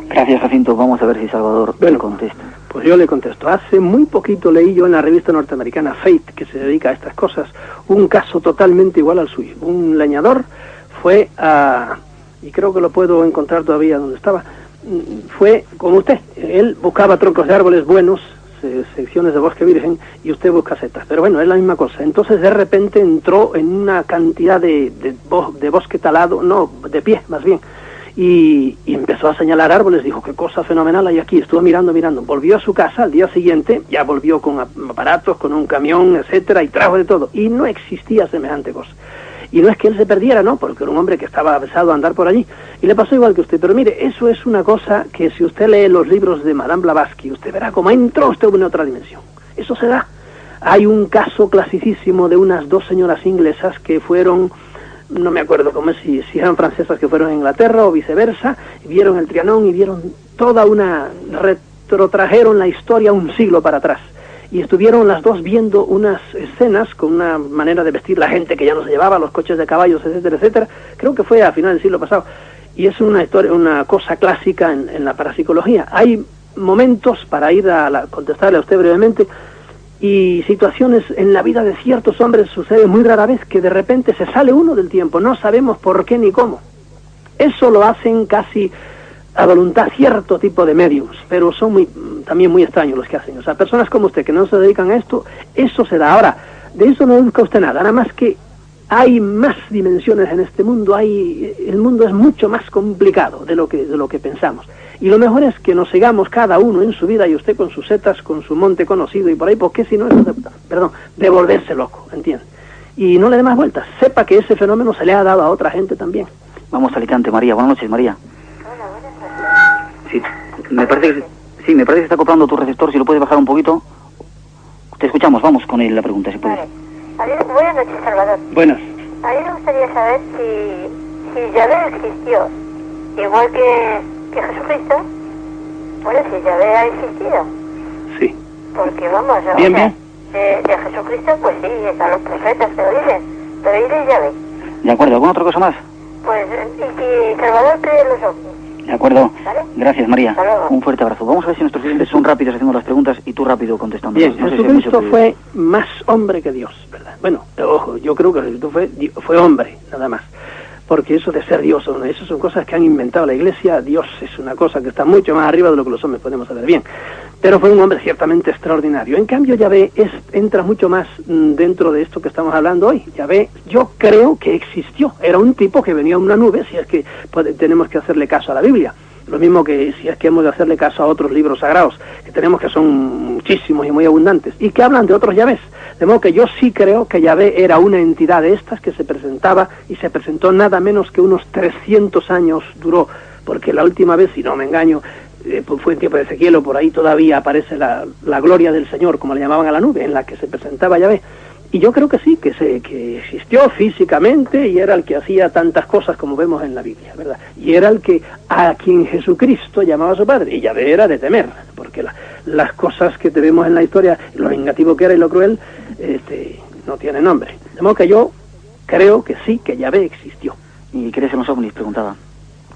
Gracias, Jacinto. Vamos a ver si Salvador le contesta. Pues yo le contesto. Hace muy poquito leí yo en la revista norteamericana Fate, que se dedica a estas cosas, un caso totalmente igual al suyo. Un leñador fue a... y creo que lo puedo encontrar todavía donde estaba. Fue como usted. Él buscaba troncos de árboles buenos, secciones de bosque virgen, y usted busca setas. Pero bueno, es la misma cosa. Entonces de repente entró en una cantidad de bosque talado, no, de pie más bien, y empezó a señalar árboles. Dijo, qué cosa fenomenal hay aquí. Estuvo mirando. Volvió a su casa al día siguiente, ya volvió con aparatos, con un camión, etcétera, y trajo de todo. Y no existía semejante cosa. Y no es que él se perdiera, no, porque era un hombre que estaba avezado a andar por allí. Y le pasó igual que usted. Pero mire, eso es una cosa que si usted lee los libros de Madame Blavatsky, usted verá cómo entró usted en otra dimensión. Eso se da. Hay un caso clasicísimo de unas dos señoras inglesas que fueron... no me acuerdo cómo es, si eran francesas que fueron a Inglaterra o viceversa, y vieron el Trianón y vieron toda una... retrotrajeron la historia un siglo para atrás. Y estuvieron las dos viendo unas escenas con una manera de vestir la gente que ya no se llevaba, los coches de caballos, etcétera, etcétera. Creo que fue a finales del siglo pasado. Y es una historia, una cosa clásica en la parapsicología. Hay momentos, para ir a contestarle a usted brevemente, y situaciones en la vida de ciertos hombres sucede muy rara vez que de repente se sale uno del tiempo, no sabemos por qué ni cómo. Eso lo hacen casi a voluntad cierto tipo de mediums, pero son también muy extraños los que hacen. O sea, personas como usted que no se dedican a esto, eso se da. Ahora, de eso no busca usted nada más que hay más dimensiones en este mundo, el mundo es mucho más complicado de lo que pensamos. Y lo mejor es que nos sigamos cada uno en su vida, y usted con sus setas, con su monte conocido y por ahí, porque si no es de volverse loco, ¿entiende? Y no le dé más vueltas. Sepa que ese fenómeno se le ha dado a otra gente también. Vamos a Alicante, María. Buenas noches, María. Hola, buenas noches. Sí, me parece que se está acoplando tu receptor. Si lo puedes bajar un poquito. Te escuchamos. Vamos con la pregunta, si puedes. Vale. Buenas noches, Salvador. Buenas. A mí me gustaría saber si Yahvé existió igual que Jesucristo. Bueno, si Yahvé ha existido. Sí. Porque vamos, bien. De Jesucristo, pues sí, están los profetas que lo dicen, pero ¿y de Yahvé? De acuerdo, ¿alguna otra cosa más? Pues, y si Salvador cree en los ovnis. De acuerdo. ¿Vale? Gracias, María. Hasta luego. Un fuerte abrazo. Vamos a ver si nuestros clientes son rápidos haciendo las preguntas y tú rápido contestando. Bien, Jesucristo fue más hombre que Dios, ¿verdad? Bueno, ojo, yo creo que Jesucristo fue hombre, nada más. Porque eso de ser Dios, eso son cosas que han inventado la Iglesia. Dios es una cosa que está mucho más arriba de lo que los hombres podemos saber bien. Pero fue un hombre ciertamente extraordinario. En cambio, Yahvé entra mucho más dentro de esto que estamos hablando hoy. Yahvé, yo creo que existió. Era un tipo que venía en una nube, si es que tenemos que hacerle caso a la Biblia. Lo mismo que si es que hemos de hacerle caso a otros libros sagrados, que tenemos que son muchísimos y muy abundantes, y que hablan de otros Yahvés. De modo que yo sí creo que Yahvé era una entidad de estas que se presentaba, y se presentó nada menos que unos 300 años duró, porque la última vez, si no me engaño, fue en tiempo de Ezequiel, o por ahí todavía aparece la gloria del Señor, como le llamaban a la nube, en la que se presentaba Yahvé. Y yo creo que sí, que existió físicamente y era el que hacía tantas cosas como vemos en la Biblia, ¿verdad? Y era el que a quien Jesucristo llamaba a su Padre, y Yahvé era de temer, porque las cosas que vemos en la historia, lo vengativo que era y lo cruel, no tiene nombre. De modo que yo creo que sí, que Yahvé existió. ¿Y crees en los ovnis? Preguntaba.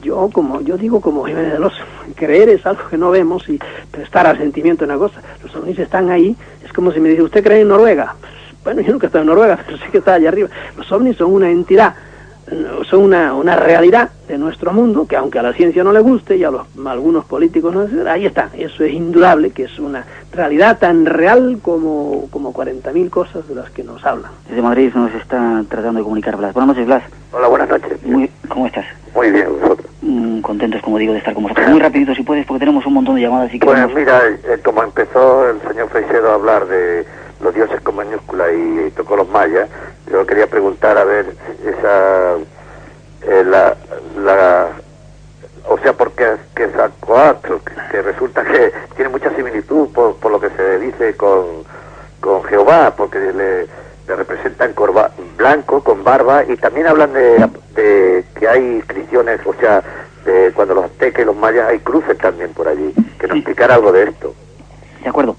Yo digo como Jiménez del Oso, creer es algo que no vemos y prestar al sentimiento una cosa. Los ovnis están ahí, es como si me dice, ¿usted cree en Noruega? Bueno, yo nunca he estado en Noruega, pero sí que está allá arriba. Los ovnis son una entidad, son una realidad de nuestro mundo, que aunque a la ciencia no le guste y a algunos políticos no les, ahí está. Eso es indudable, que es una realidad tan real como 40.000 cosas de las que nos hablan. Desde Madrid nos está tratando de comunicar Blas. Buenas noches, Blas. Hola, buenas noches. ¿Cómo estás? Muy bien, vosotros. Contentos, como digo, de estar con vosotros. Muy rapidito, si puedes, porque tenemos un montón de llamadas. Y pues mira, como empezó el señor Freixedo a hablar de los dioses con mayúscula y tocó los mayas, yo quería preguntar a ver o sea, porque Quetzalcóatl, que resulta que tiene mucha similitud por lo que se dice con Jehová, porque le representan blanco, con barba, y también hablan de que hay inscripciones, o sea, de cuando los aztecas y los mayas hay cruces también por allí, que nos explicara algo de esto. De acuerdo.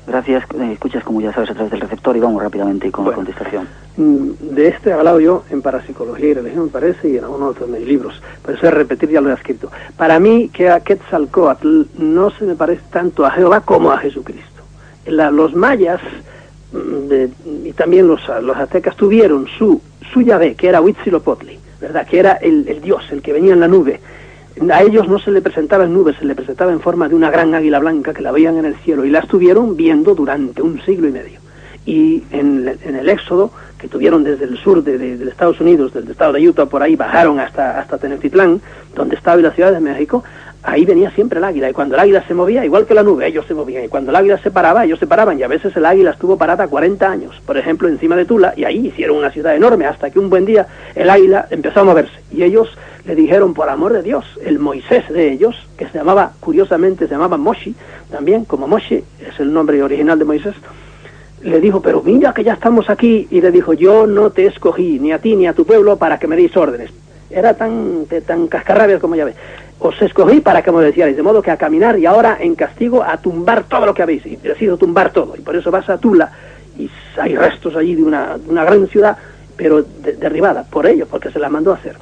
Gracias. Escuchas, como ya sabes, a través del receptor, y vamos rápidamente con la contestación. De he hablado yo en Parapsicología y Religión, me parece, y en algunos otros de mis libros. Por eso es repetir, ya lo he escrito. Para mí, que a Quetzalcóatl no se me parece tanto a Jehová como a Jesucristo. Los mayas y también los aztecas tuvieron su Yahvé, que era Huitzilopochtli, ¿verdad? Que era el dios, el que venía en la nube. A ellos no se le presentaba en nubes, se le presentaba en forma de una gran águila blanca que la veían en el cielo, y la estuvieron viendo durante 1 siglo y medio. Y en el éxodo que tuvieron desde el sur de Estados Unidos, del estado de Utah, por ahí bajaron hasta Tenochtitlán, donde estaba la Ciudad de México, ahí venía siempre el águila, y cuando el águila se movía, igual que la nube, ellos se movían, y cuando el águila se paraba, ellos se paraban, y a veces el águila estuvo parada 40 años, por ejemplo, encima de Tula, y ahí hicieron una ciudad enorme, hasta que un buen día el águila empezó a moverse, y ellos le dijeron, por amor de Dios, el Moisés de ellos, que curiosamente se llamaba Moshi, también, como Moshe es el nombre original de Moisés, le dijo, pero mira que ya estamos aquí, y le dijo, yo no te escogí, ni a ti ni a tu pueblo, para que me deis órdenes. Era tan cascarrabias como ya ves. Os escogí para que me decíais, de modo que a caminar, y ahora en castigo a tumbar todo lo que habéis, y decido tumbar todo, y por eso vas a Tula, y hay restos allí de una gran ciudad, pero derribada por ellos, porque se la mandó a hacer.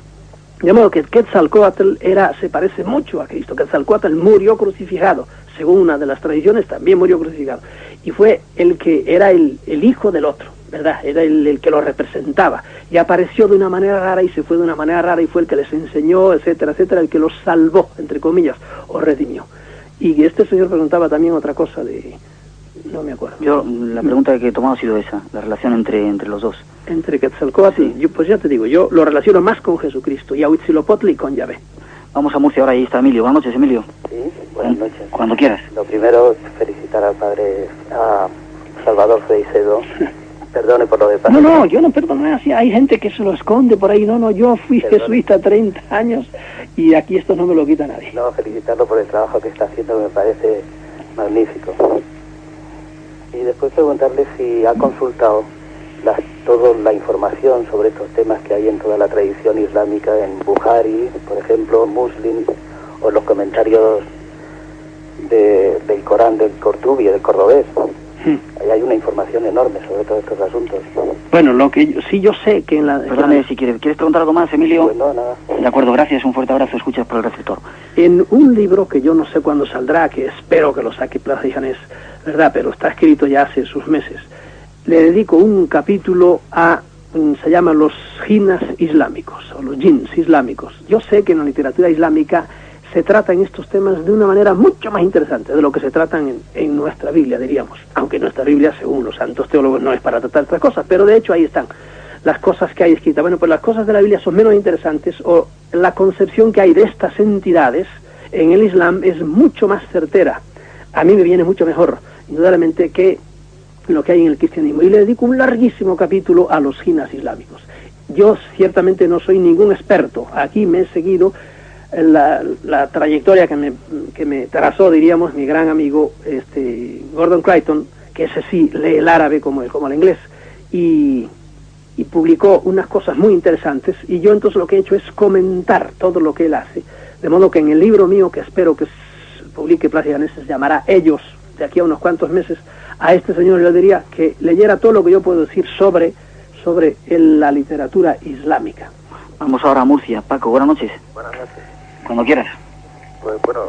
De modo que Quetzalcóatl se parece mucho a Cristo. Quetzalcóatl murió crucificado, según una de las tradiciones, también murió crucificado, y fue el que era el hijo del otro, ¿verdad? Era el que lo representaba, y apareció de una manera rara y se fue de una manera rara, y fue el que les enseñó, etcétera, etcétera, el que los salvó, entre comillas, o redimió. Y este señor preguntaba también otra cosa no me acuerdo. La pregunta que he tomado ha sido esa, la relación entre los dos. Entre Quetzalcóatl, sí. Pues ya te digo, yo lo relaciono más con Jesucristo, y a Huitzilopochtli y con Yahvé. Vamos a Murcia ahora, ahí está Emilio. Buenas noches, Emilio. Sí, buenas noches. Cuando quieras. Lo primero, felicitar al padre Salvador Freixedo. Perdone por lo de padre. No, yo no perdono así. Hay gente que se lo esconde por ahí. No, yo fui jesuita 30 años y aquí esto no me lo quita nadie. No, felicitarlo por el trabajo que está haciendo, me parece magnífico. Y después preguntarle si ha consultado toda la información sobre estos temas que hay en toda la tradición islámica, en Bukhari, por ejemplo, Muslim, o los comentarios del Corán del Cortubi, del Cordobés. Ahí hay una información enorme sobre todos estos asuntos. Bueno, yo sé que en la... Perdóname, si ¿quieres preguntar algo más, Emilio? Pues no, nada. De acuerdo, gracias, un fuerte abrazo, escuchas por el receptor. En un libro que yo no sé cuándo saldrá, que espero que lo saque Plaza y Janés, ¿verdad? Pero está escrito ya hace sus meses. Le dedico un capítulo se llama los jinas islámicos, o los jins islámicos. Yo sé que en la literatura islámica se tratan estos temas de una manera mucho más interesante de lo que se tratan en nuestra Biblia, diríamos. Aunque nuestra Biblia, según los santos teólogos, no es para tratar estas cosas, pero de hecho ahí están las cosas que hay escritas. Bueno, pues las cosas de la Biblia son menos interesantes, o la concepción que hay de estas entidades en el Islam es mucho más certera. A mí me viene mucho mejor, indudablemente, que lo que hay en el cristianismo. Y le dedico un larguísimo capítulo a los jinas islámicos. Yo ciertamente no soy ningún experto. Aquí me he seguido la trayectoria que me trazó, diríamos, mi gran amigo Gordon Creighton, que ese sí lee el árabe como el inglés, y publicó unas cosas muy interesantes, y yo entonces lo que he hecho es comentar todo lo que él hace, de modo que en el libro mío, que espero que publique Plácidamente, se llamará Ellos, de aquí a unos cuantos meses, a este señor yo le diría que leyera todo lo que yo puedo decir sobre la literatura islámica. Vamos ahora a Murcia. Paco, buenas noches. Buenas noches. Cuando quieras. Pues bueno,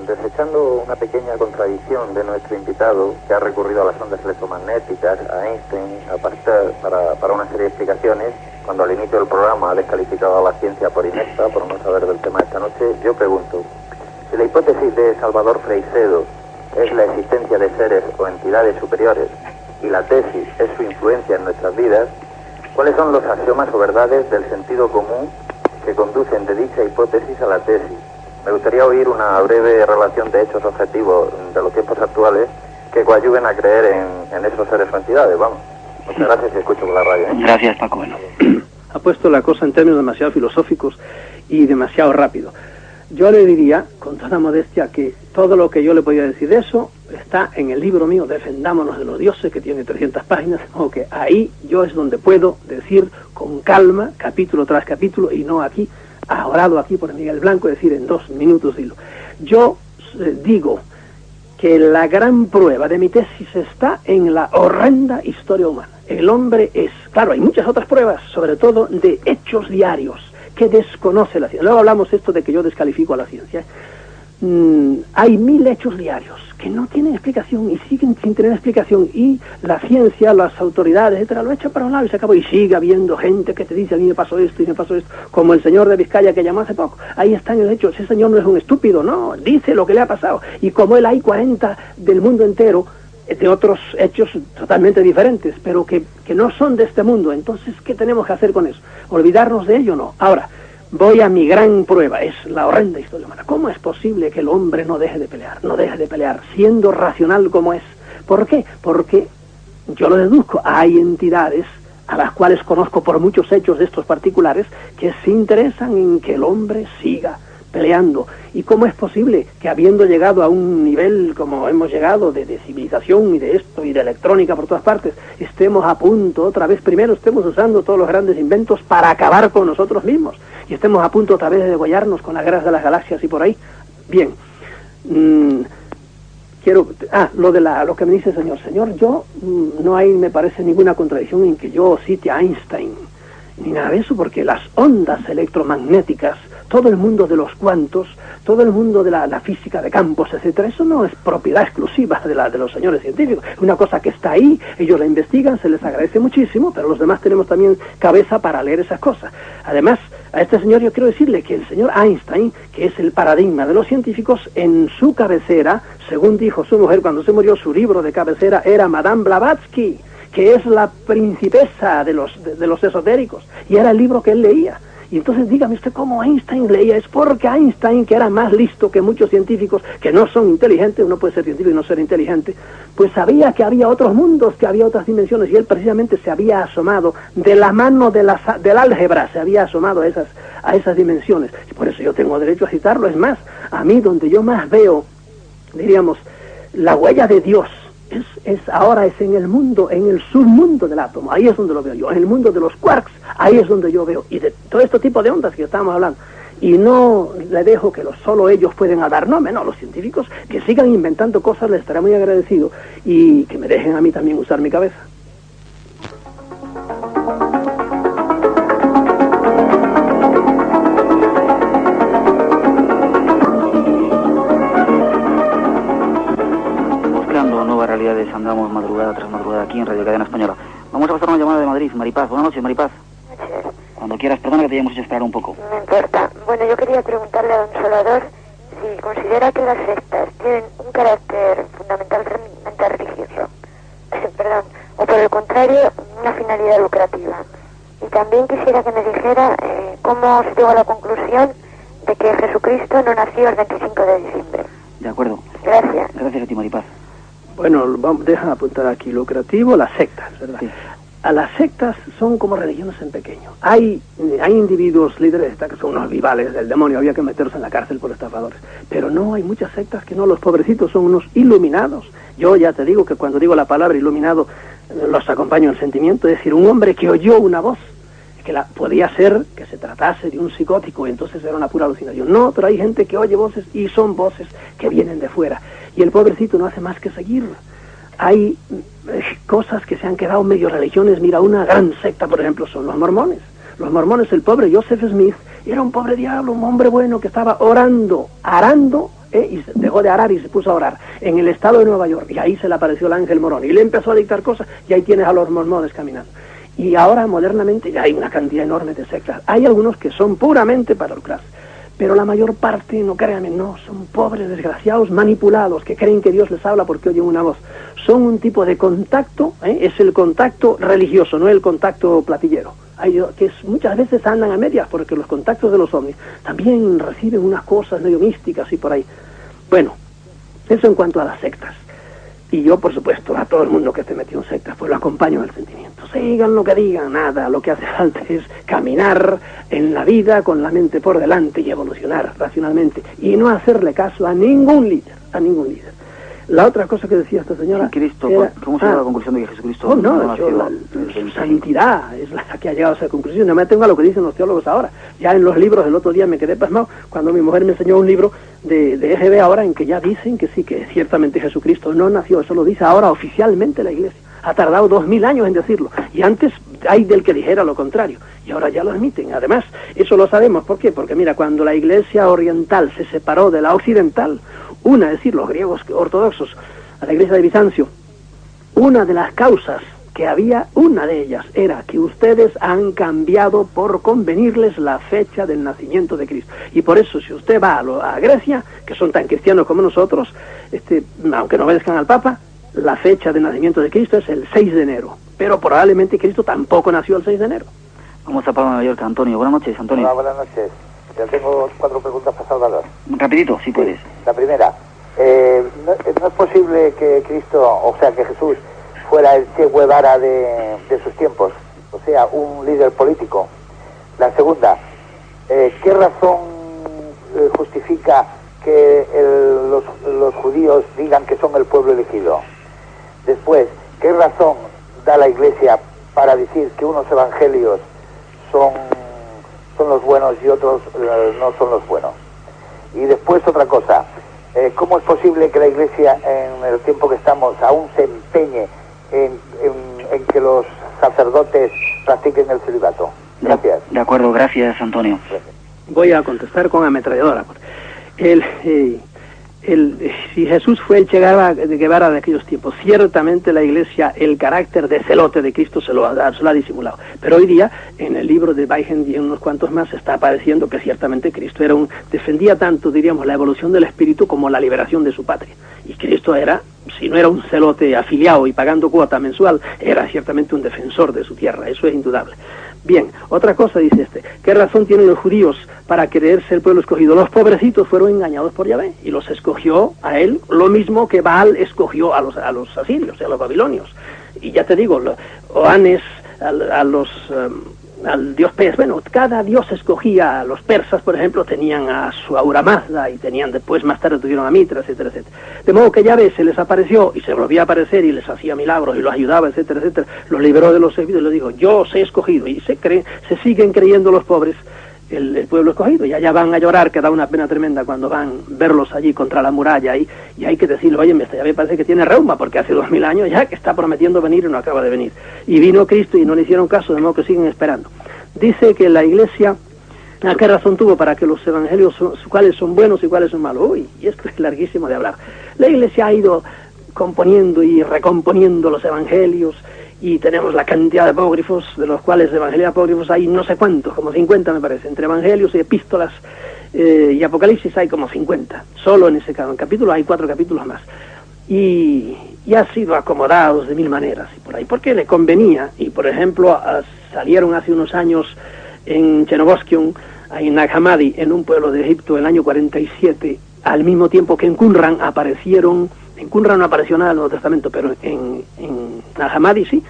desechando una pequeña contradicción de nuestro invitado, que ha recurrido a las ondas electromagnéticas, a Einstein, a Pasteur, para una serie de explicaciones, cuando al inicio del programa ha descalificado a la ciencia por inepta, por no saber del tema de esta noche, yo pregunto, si la hipótesis de Salvador Freixedo es la existencia de seres o entidades superiores, y la tesis es su influencia en nuestras vidas, ¿cuáles son los axiomas o verdades del sentido común que conducen de dicha hipótesis a la tesis? Me gustaría oír una breve relación de hechos objetivos de los tiempos actuales que coadyuven a creer en esos seres o entidades, vamos. Muchas gracias y escucho por la radio. Gracias, Paco. Bueno. Ha puesto la cosa en términos demasiado filosóficos y demasiado rápido. Yo le diría, con toda modestia, que todo lo que yo le podía decir de eso está en el libro mío, Defendámonos de los dioses, que tiene 300 páginas, o que ahí yo es donde puedo decir con calma, capítulo tras capítulo, y no aquí, ahorrado aquí por Miguel Blanco, decir en 2 minutos dilo. Yo digo que la gran prueba de mi tesis está en la horrenda historia humana. El hombre es, claro, hay muchas otras pruebas, sobre todo de hechos diarios, que desconoce la ciencia. Luego hablamos esto de que yo descalifico a la ciencia. Hay 1000 hechos diarios que no tienen explicación y siguen sin tener explicación, y la ciencia, las autoridades, etcétera, lo echan para un lado y se acabó, y sigue habiendo gente que te dice a mí me pasó esto y me pasó esto, como el señor de Vizcaya que llamó hace poco. Ahí están los hechos. Ese señor no es un estúpido, no, dice lo que le ha pasado, y como él hay 40 del mundo entero de otros hechos totalmente diferentes, pero que no son de este mundo. Entonces, ¿qué tenemos que hacer con eso? ¿Olvidarnos de ello? No. Ahora, voy a mi gran prueba, es la horrenda historia humana. ¿Cómo es posible que el hombre no deje de pelear, siendo racional como es? ¿Por qué? Porque, yo lo deduzco, hay entidades a las cuales conozco por muchos hechos de estos particulares que se interesan en que el hombre siga peleando. ¿Y cómo es posible que, habiendo llegado a un nivel como hemos llegado de civilización y de esto y de electrónica por todas partes, estemos a punto otra vez, primero estemos usando todos los grandes inventos para acabar con nosotros mismos, y estemos a punto otra vez de degollarnos con las guerras de las galaxias y por ahí? Bien, lo que me dice el señor, yo no hay, me parece, ninguna contradicción en que yo cite a Einstein ni nada de eso, porque las ondas electromagnéticas, todo el mundo de los cuantos, todo el mundo de la física de campos, etcétera, eso no es propiedad exclusiva de los señores científicos. Es una cosa que está ahí, ellos la investigan, se les agradece muchísimo, pero los demás tenemos también cabeza para leer esas cosas. Además, a este señor yo quiero decirle que el señor Einstein, que es el paradigma de los científicos, en su cabecera, según dijo su mujer cuando se murió, su libro de cabecera era Madame Blavatsky, que es la principesa de los esotéricos, y era el libro que él leía. Y entonces dígame usted cómo Einstein leía. Es porque Einstein, que era más listo que muchos científicos que no son inteligentes, uno puede ser científico y no ser inteligente, pues sabía que había otros mundos, que había otras dimensiones, y él precisamente se había asomado de la mano del álgebra, se había asomado a esas dimensiones. Y por eso yo tengo derecho a citarlo. Es más, a mí donde yo más veo, diríamos, la huella de Dios, ahora es en el mundo, en el submundo del átomo. Ahí es donde lo veo yo, en el mundo de los quarks, ahí es donde yo veo, y de todo este tipo de ondas que estábamos hablando. Y no le dejo que solo ellos pueden hablar, no, los científicos que sigan inventando cosas, les estaré muy agradecido, y que me dejen a mí también usar mi cabeza. Realidades, andamos madrugada tras madrugada aquí en Radio Cadena Española. Vamos a pasar una llamada de Madrid. Maripaz, buenas noches, Maripaz. Buenas noches. Cuando quieras, perdona que te hayamos hecho esperar un poco. No importa. Bueno, yo quería preguntarle a don Salvador si considera que las sectas tienen un carácter fundamentalmente religioso, perdón, o por el contrario, una finalidad lucrativa. Y también quisiera que me dijera cómo se llegó a la conclusión de de que Jesucristo no nació el 25 de diciembre. De acuerdo. Gracias. Gracias a ti, Maripaz. Bueno, deja apuntar aquí. Lucrativo, las sectas, ¿verdad? Sí. A las sectas son como religiones en pequeño. Hay individuos líderes que son unos vivales del demonio, había que meterlos en la cárcel por estafadores. Pero no, hay muchas sectas que no, los pobrecitos son unos iluminados. Yo ya te digo que cuando digo la palabra iluminado, los acompaño en sentimiento, es decir, un hombre que oyó una voz, que podía ser que se tratase de un psicótico, entonces era una pura alucinación. No, pero hay gente que oye voces y son voces que vienen de fuera. Y el pobrecito no hace más que seguir. Hay cosas que se han quedado medio religiones. Mira, una gran secta, por ejemplo, son los mormones. Los mormones, el pobre Joseph Smith, era un pobre diablo, un hombre bueno que estaba arando, y dejó de arar y se puso a orar en el estado de Nueva York. Y ahí se le apareció el ángel morón y le empezó a dictar cosas y ahí tienes a los mormones caminando. Y ahora, modernamente, ya hay una cantidad enorme de sectas. Hay algunos que son puramente para lucrar. Pero la mayor parte, no créanme, no, son pobres, desgraciados, manipulados, que creen que Dios les habla porque oyen una voz. Son un tipo de contacto, es el contacto religioso, no el contacto platillero. Muchas veces andan a medias, porque los contactos de los ovnis también reciben unas cosas medio místicas y por ahí. Bueno, eso en cuanto a las sectas. Y yo, por supuesto, a todo el mundo que esté metido en sectas, pues lo acompaño en el sentimiento. Sigan lo que digan, nada, lo que hace falta es caminar en la vida con la mente por delante y evolucionar racionalmente. Y no hacerle caso a ningún líder, La otra cosa que decía esta señora... Cristo, era, ¿cómo se llega a la conclusión de que Jesucristo su santidad es la que ha llegado a esa conclusión. No me atengo a lo que dicen los teólogos ahora. Ya en los libros, el otro día me quedé pasmado cuando mi mujer me enseñó un libro de EGB ahora en que ya dicen que sí, que ciertamente Jesucristo no nació. Eso lo dice ahora oficialmente la Iglesia. Ha tardado 2000 años en decirlo. Y antes hay del que dijera lo contrario. Y ahora ya lo admiten. Además, eso lo sabemos. ¿Por qué? Porque mira, cuando la Iglesia oriental se separó de la occidental, es decir, los griegos ortodoxos, a la Iglesia de Bizancio, una de las causas que había, una de ellas, era que ustedes han cambiado por convenirles la fecha del nacimiento de Cristo. Y por eso, si usted va a Grecia, que son tan cristianos como nosotros, aunque no obedezcan al Papa, la fecha de nacimiento de Cristo es el 6 de enero. Pero probablemente Cristo tampoco nació el 6 de enero. Vamos a Palma de Mallorca, Antonio. Buenas noches, Antonio. Hola, buenas noches. Ya tengo 4 preguntas para salvador. Rapidito, si puedes. La primera, no es posible que Cristo, o sea, que Jesús fuera el Che Guevara de sus tiempos, o sea, un líder político. La segunda, ¿qué razón justifica que los judíos digan que son el pueblo elegido? Después, ¿qué razón da la Iglesia para decir que unos evangelios son los buenos y otros no son los buenos? Y después otra cosa, ¿cómo es posible que la Iglesia en el tiempo que estamos aún se empeñe en que los sacerdotes practiquen el celibato? Gracias. De acuerdo, gracias, Antonio. Gracias. Voy a contestar con ametralladora. Si Jesús fue el Che Guevara de aquellos tiempos, ciertamente la Iglesia el carácter de celote de Cristo se lo ha disimulado. Pero hoy día, en el libro de Weigen y en unos cuantos más, está apareciendo que ciertamente Cristo defendía tanto, diríamos, la evolución del espíritu como la liberación de su patria. Y Cristo era, si no era un celote afiliado y pagando cuota mensual, era ciertamente un defensor de su tierra, eso es indudable. Bien, otra cosa dice ¿qué razón tienen los judíos para creerse el pueblo escogido? Los pobrecitos fueron engañados por Yahvé y los escogió a él, lo mismo que Baal escogió a los asirios, a los babilonios. Y ya te digo, Oanes, al dios pez, bueno, cada dios escogía. A los persas, por ejemplo, tenían a su Ahura Mazda y tenían después, más tarde tuvieron a Mitra, etcétera, etcétera. De modo que Yahvé se les apareció y se volvía a aparecer y les hacía milagros y los ayudaba, etcétera, etcétera. Los liberó de los servicios y les dijo, yo os he escogido. Y se siguen creyendo los pobres el pueblo escogido, y allá van a llorar, que da una pena tremenda cuando van verlos allí contra la muralla, y hay que decirle, oye, ya me parece que tiene reuma, porque hace 2000 años ya que está prometiendo venir y no acaba de venir. Y vino Cristo y no le hicieron caso, de modo que siguen esperando. Dice que la Iglesia, ¿a qué razón tuvo para que los evangelios, cuáles son buenos y cuáles son malos? Uy, y esto es larguísimo de hablar. La Iglesia ha ido componiendo y recomponiendo los evangelios, y tenemos la cantidad de apócrifos, de los cuales evangelios apócrifos hay no sé cuántos, como 50 me parece, entre evangelios y epístolas y apocalipsis hay como 50, solo en ese capítulo hay 4 capítulos más, y han sido acomodados de 1000 maneras, y por ahí, porque le convenía, y por ejemplo salieron hace unos años en Chernobosquion ahí en Nag Hammadi, en un pueblo de Egipto, en el año 47, al mismo tiempo que en Qumran aparecieron, en Qumran no apareció nada del Nuevo Testamento, pero en Nag Hammadi sí,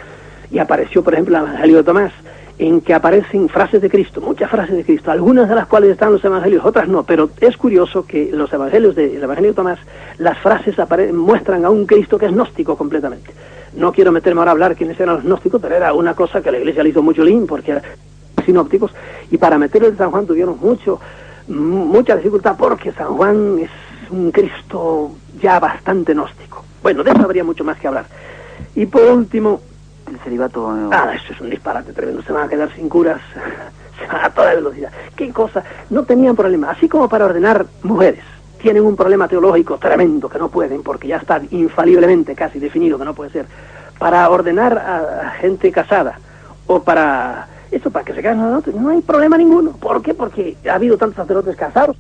y apareció, por ejemplo, el Evangelio de Tomás, en que aparecen frases de Cristo, muchas frases de Cristo, algunas de las cuales están en los evangelios, otras no, pero es curioso que los evangelios el Evangelio de Tomás, las frases muestran a un Cristo que es gnóstico completamente. No quiero meterme ahora a hablar quiénes eran los gnósticos, pero era una cosa que la Iglesia le hizo mucho lín, porque eran sinópticos, y para meterlo en San Juan tuvieron mucha dificultad, porque San Juan es un Cristo ya bastante gnóstico. Bueno, de eso habría mucho más que hablar. Y por último, el celibato... eso es un disparate tremendo, se van a quedar sin curas, se van a toda velocidad. ¿Qué cosa? No tenían problema, así como para ordenar mujeres, tienen un problema teológico tremendo que no pueden, porque ya está infaliblemente casi definido que no puede ser, para ordenar a gente casada, o para... Eso, para que se casen, no hay problema ninguno. ¿Por qué? Porque ha habido tantos sacerdotes casados,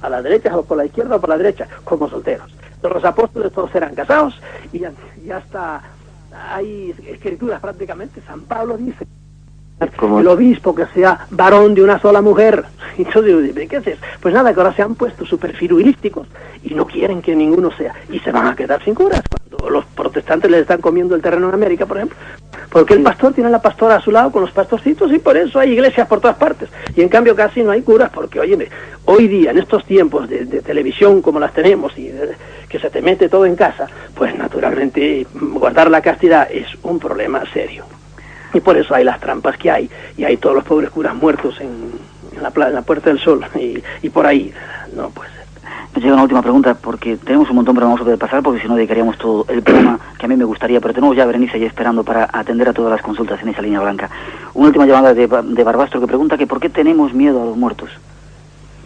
a la derecha o por la izquierda o por la derecha, como solteros. Los apóstoles todos eran casados y ya está... Hay escrituras prácticamente. San Pablo dice el obispo que sea varón de una sola mujer. Y yo digo, ¿qué es eso? Pues nada, que ahora se han puesto súper firuilísticos y no quieren que ninguno sea. Y se van a quedar sin curas cuando los protestantes les están comiendo el terreno en América, por ejemplo. Porque el pastor tiene a la pastora a su lado con los pastorcitos y por eso hay iglesias por todas partes. Y en cambio casi no hay curas porque, óyeme, hoy día, en estos tiempos de televisión como las tenemos y que se te mete todo en casa, pues naturalmente guardar la castidad es un problema serio. Y por eso hay las trampas que hay, y hay todos los pobres curas muertos en la Puerta del Sol, y por ahí, no puede ser. Me llega una última pregunta, porque tenemos un montón, pero vamos a poder pasar, porque si no dedicaríamos todo el programa, que a mí me gustaría, pero tenemos ya a Berenice ahí esperando para atender a todas las consultas en esa línea blanca. Una última llamada de Barbastro, que pregunta que ¿por qué tenemos miedo a los muertos?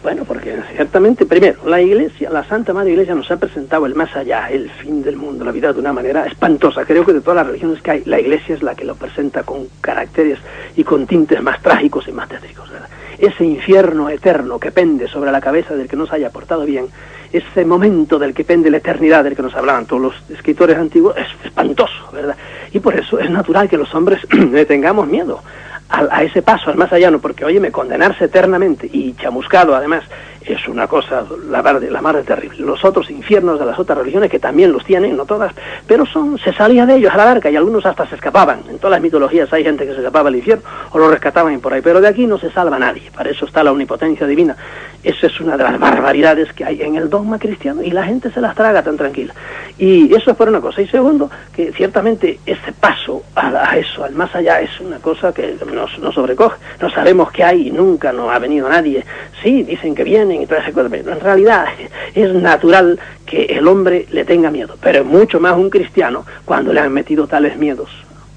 Bueno, porque ciertamente, primero, la Iglesia, la Santa Madre Iglesia nos ha presentado el más allá, el fin del mundo, la vida de una manera espantosa. Creo que de todas las religiones que hay, la Iglesia es la que lo presenta con caracteres y con tintes más trágicos y más tétricos, ¿verdad? Ese infierno eterno que pende sobre la cabeza del que no se haya portado bien, ese momento del que pende la eternidad del que nos hablaban todos los escritores antiguos, es espantoso, ¿verdad? Y por eso es natural que los hombres le tengamos miedo a ese paso, al más allá, no, porque, óyeme, condenarse eternamente y chamuscado, además, es una cosa, la mar de terrible. Los otros infiernos de las otras religiones, que también los tienen, no todas, pero se salía de ellos a la barca, y algunos hasta se escapaban. En todas las mitologías hay gente que se escapaba del infierno, o lo rescataban por ahí, pero de aquí no se salva nadie. Para eso está la omnipotencia divina. Esa es una de las barbaridades que hay en el dogma cristiano, y la gente se las traga tan tranquila. Y eso es por una cosa. Y segundo, que ciertamente ese paso a eso, al más allá, es una cosa que nos sobrecoge. No sabemos qué hay, y nunca nos ha venido nadie. Sí, dicen que vienen y todas esas cosas, pero en realidad es natural que el hombre le tenga miedo, pero es mucho más un cristiano cuando le han metido tales miedos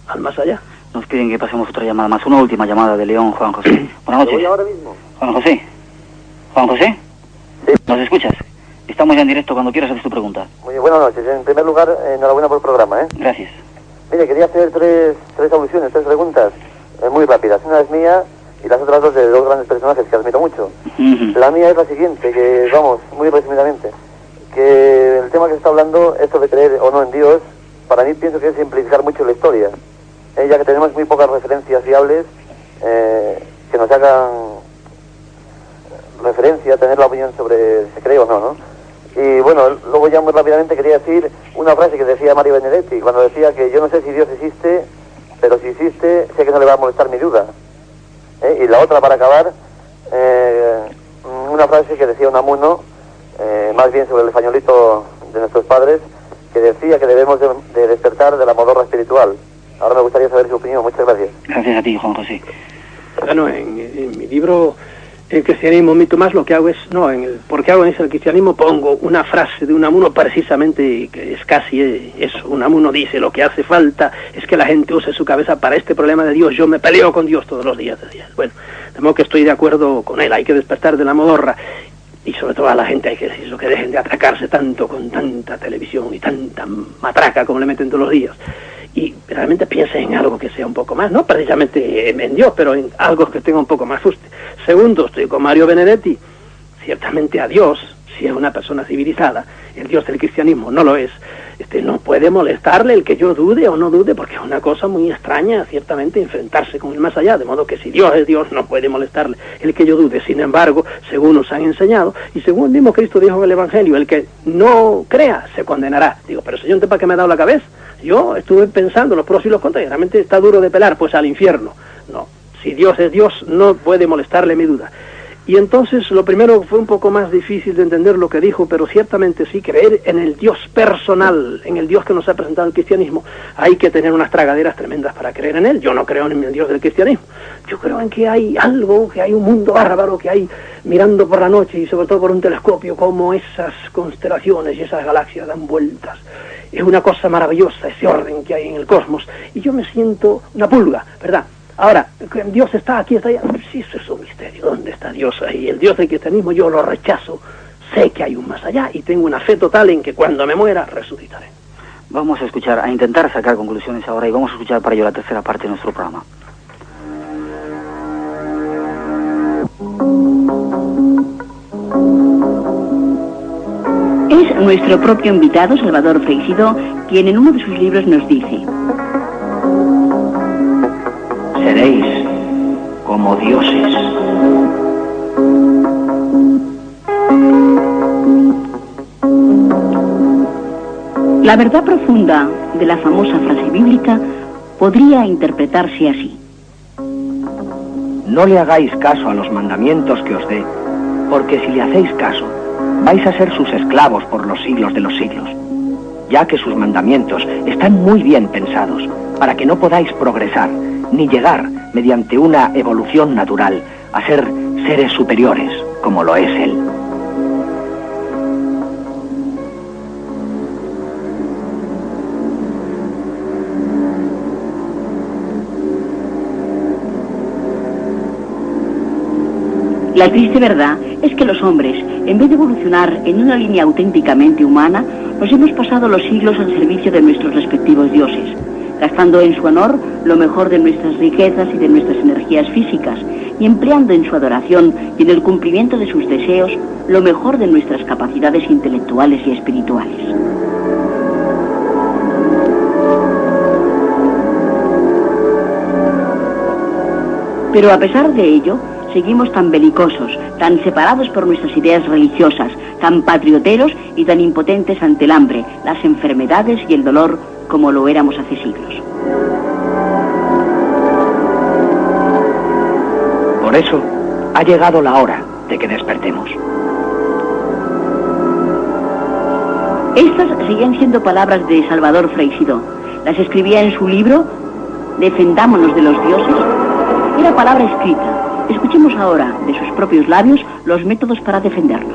al más allá. Nos piden que pasemos otra llamada más, una última llamada de León, Juan José. Buenas noches. ¿Voy ahora mismo? Juan José. Juan José. Sí. ¿Nos escuchas? Estamos ya en directo, cuando quieras hacer tu pregunta. Muy buenas noches. En primer lugar, enhorabuena por el programa, ¿eh? Gracias. Mire, quería hacer tres alusiones, tres preguntas muy rápidas. Una es mía y las otras dos de dos grandes personajes que admiro mucho. La mía es la siguiente, que vamos, muy resumidamente, que el tema que se está hablando, esto de creer o no en Dios, para mí pienso que es simplificar mucho la historia, ya que tenemos muy pocas referencias fiables que nos hagan referencia, tener la opinión sobre si se cree o no, ¿no? Y bueno, luego ya muy rápidamente quería decir una frase que decía Mario Benedetti, cuando decía que yo no sé si Dios existe, pero si existe, sé que no le va a molestar mi duda. Y la otra, para acabar, una frase que decía Unamuno, más bien sobre el españolito de nuestros padres, que decía que debemos de despertar de la modorra espiritual. Ahora me gustaría saber su opinión. Muchas gracias. Gracias a ti, Juan José. Bueno, en mi libro, El cristianismo, mito más, lo que hago es, ¿por qué hago en el cristianismo? Pongo una frase de Unamuno precisamente, que es casi eso. Unamuno dice, lo que hace falta es que la gente use su cabeza para este problema de Dios. Yo me peleo con Dios todos los días. Bueno, de modo que estoy de acuerdo con él, hay que despertar de la modorra. Y sobre todo a la gente hay que decir que dejen de atracarse tanto con tanta televisión y tanta matraca como le meten todos los días. Y realmente piensen en algo que sea un poco más, no precisamente en Dios, pero en algo que tenga un poco más fuste. Segundo, estoy con Mario Benedetti. Ciertamente a Dios, si es una persona civilizada, el Dios del cristianismo no lo es, no puede molestarle el que yo dude o no dude, porque es una cosa muy extraña, ciertamente, enfrentarse con el más allá, de modo que si Dios es Dios, no puede molestarle el que yo dude. Sin embargo, según nos han enseñado, y según el mismo Cristo dijo en el Evangelio, el que no crea se condenará. Digo, pero Señor, ¿para qué me ha dado la cabeza? Yo estuve pensando los pros y los contras, y realmente está duro de pelar, pues al infierno. No, si Dios es Dios, no puede molestarle mi duda. Y entonces lo primero fue un poco más difícil de entender lo que dijo, pero ciertamente sí, creer en el Dios personal, en el Dios que nos ha presentado el cristianismo. Hay que tener unas tragaderas tremendas para creer en él. Yo no creo en el Dios del cristianismo. Yo creo en que hay algo, que hay un mundo bárbaro, que hay mirando por la noche y sobre todo por un telescopio, como esas constelaciones y esas galaxias dan vueltas. Es una cosa maravillosa ese orden que hay en el cosmos. Y yo me siento una pulga, ¿verdad? Ahora, Dios está aquí, está allá. Sí, eso es un misterio. ¿Dónde está Dios ahí? El Dios del cristianismo yo lo rechazo. Sé que hay un más allá y tengo una fe total en que cuando me muera resucitaré. Vamos a escuchar, a intentar sacar conclusiones ahora y vamos a escuchar para ello la tercera parte de nuestro programa. Es nuestro propio invitado, Salvador Freixidó, quien en uno de sus libros nos dice: seréis como dioses. La verdad profunda de la famosa frase bíblica podría interpretarse así: no le hagáis caso a los mandamientos que os dé, porque si le hacéis caso, vais a ser sus esclavos por los siglos de los siglos, ya que sus mandamientos están muy bien pensados, para que no podáis progresar, ni llegar, mediante una evolución natural, a ser seres superiores, como lo es él. La triste verdad es que los hombres, en vez de evolucionar en una línea auténticamente humana, nos hemos pasado los siglos al servicio de nuestros respectivos dioses, gastando en su honor lo mejor de nuestras riquezas y de nuestras energías físicas, y empleando en su adoración y en el cumplimiento de sus deseos lo mejor de nuestras capacidades intelectuales y espirituales. Pero a pesar de ello, seguimos tan belicosos, tan separados por nuestras ideas religiosas, tan patrioteros y tan impotentes ante el hambre, las enfermedades y el dolor como lo éramos hace siglos. Por eso, ha llegado la hora de que despertemos. Estas siguen siendo palabras de Salvador Freixidó. Las escribía en su libro Defendámonos de los dioses. Era palabra escrita. Escuchemos ahora, de sus propios labios, los métodos para defendernos.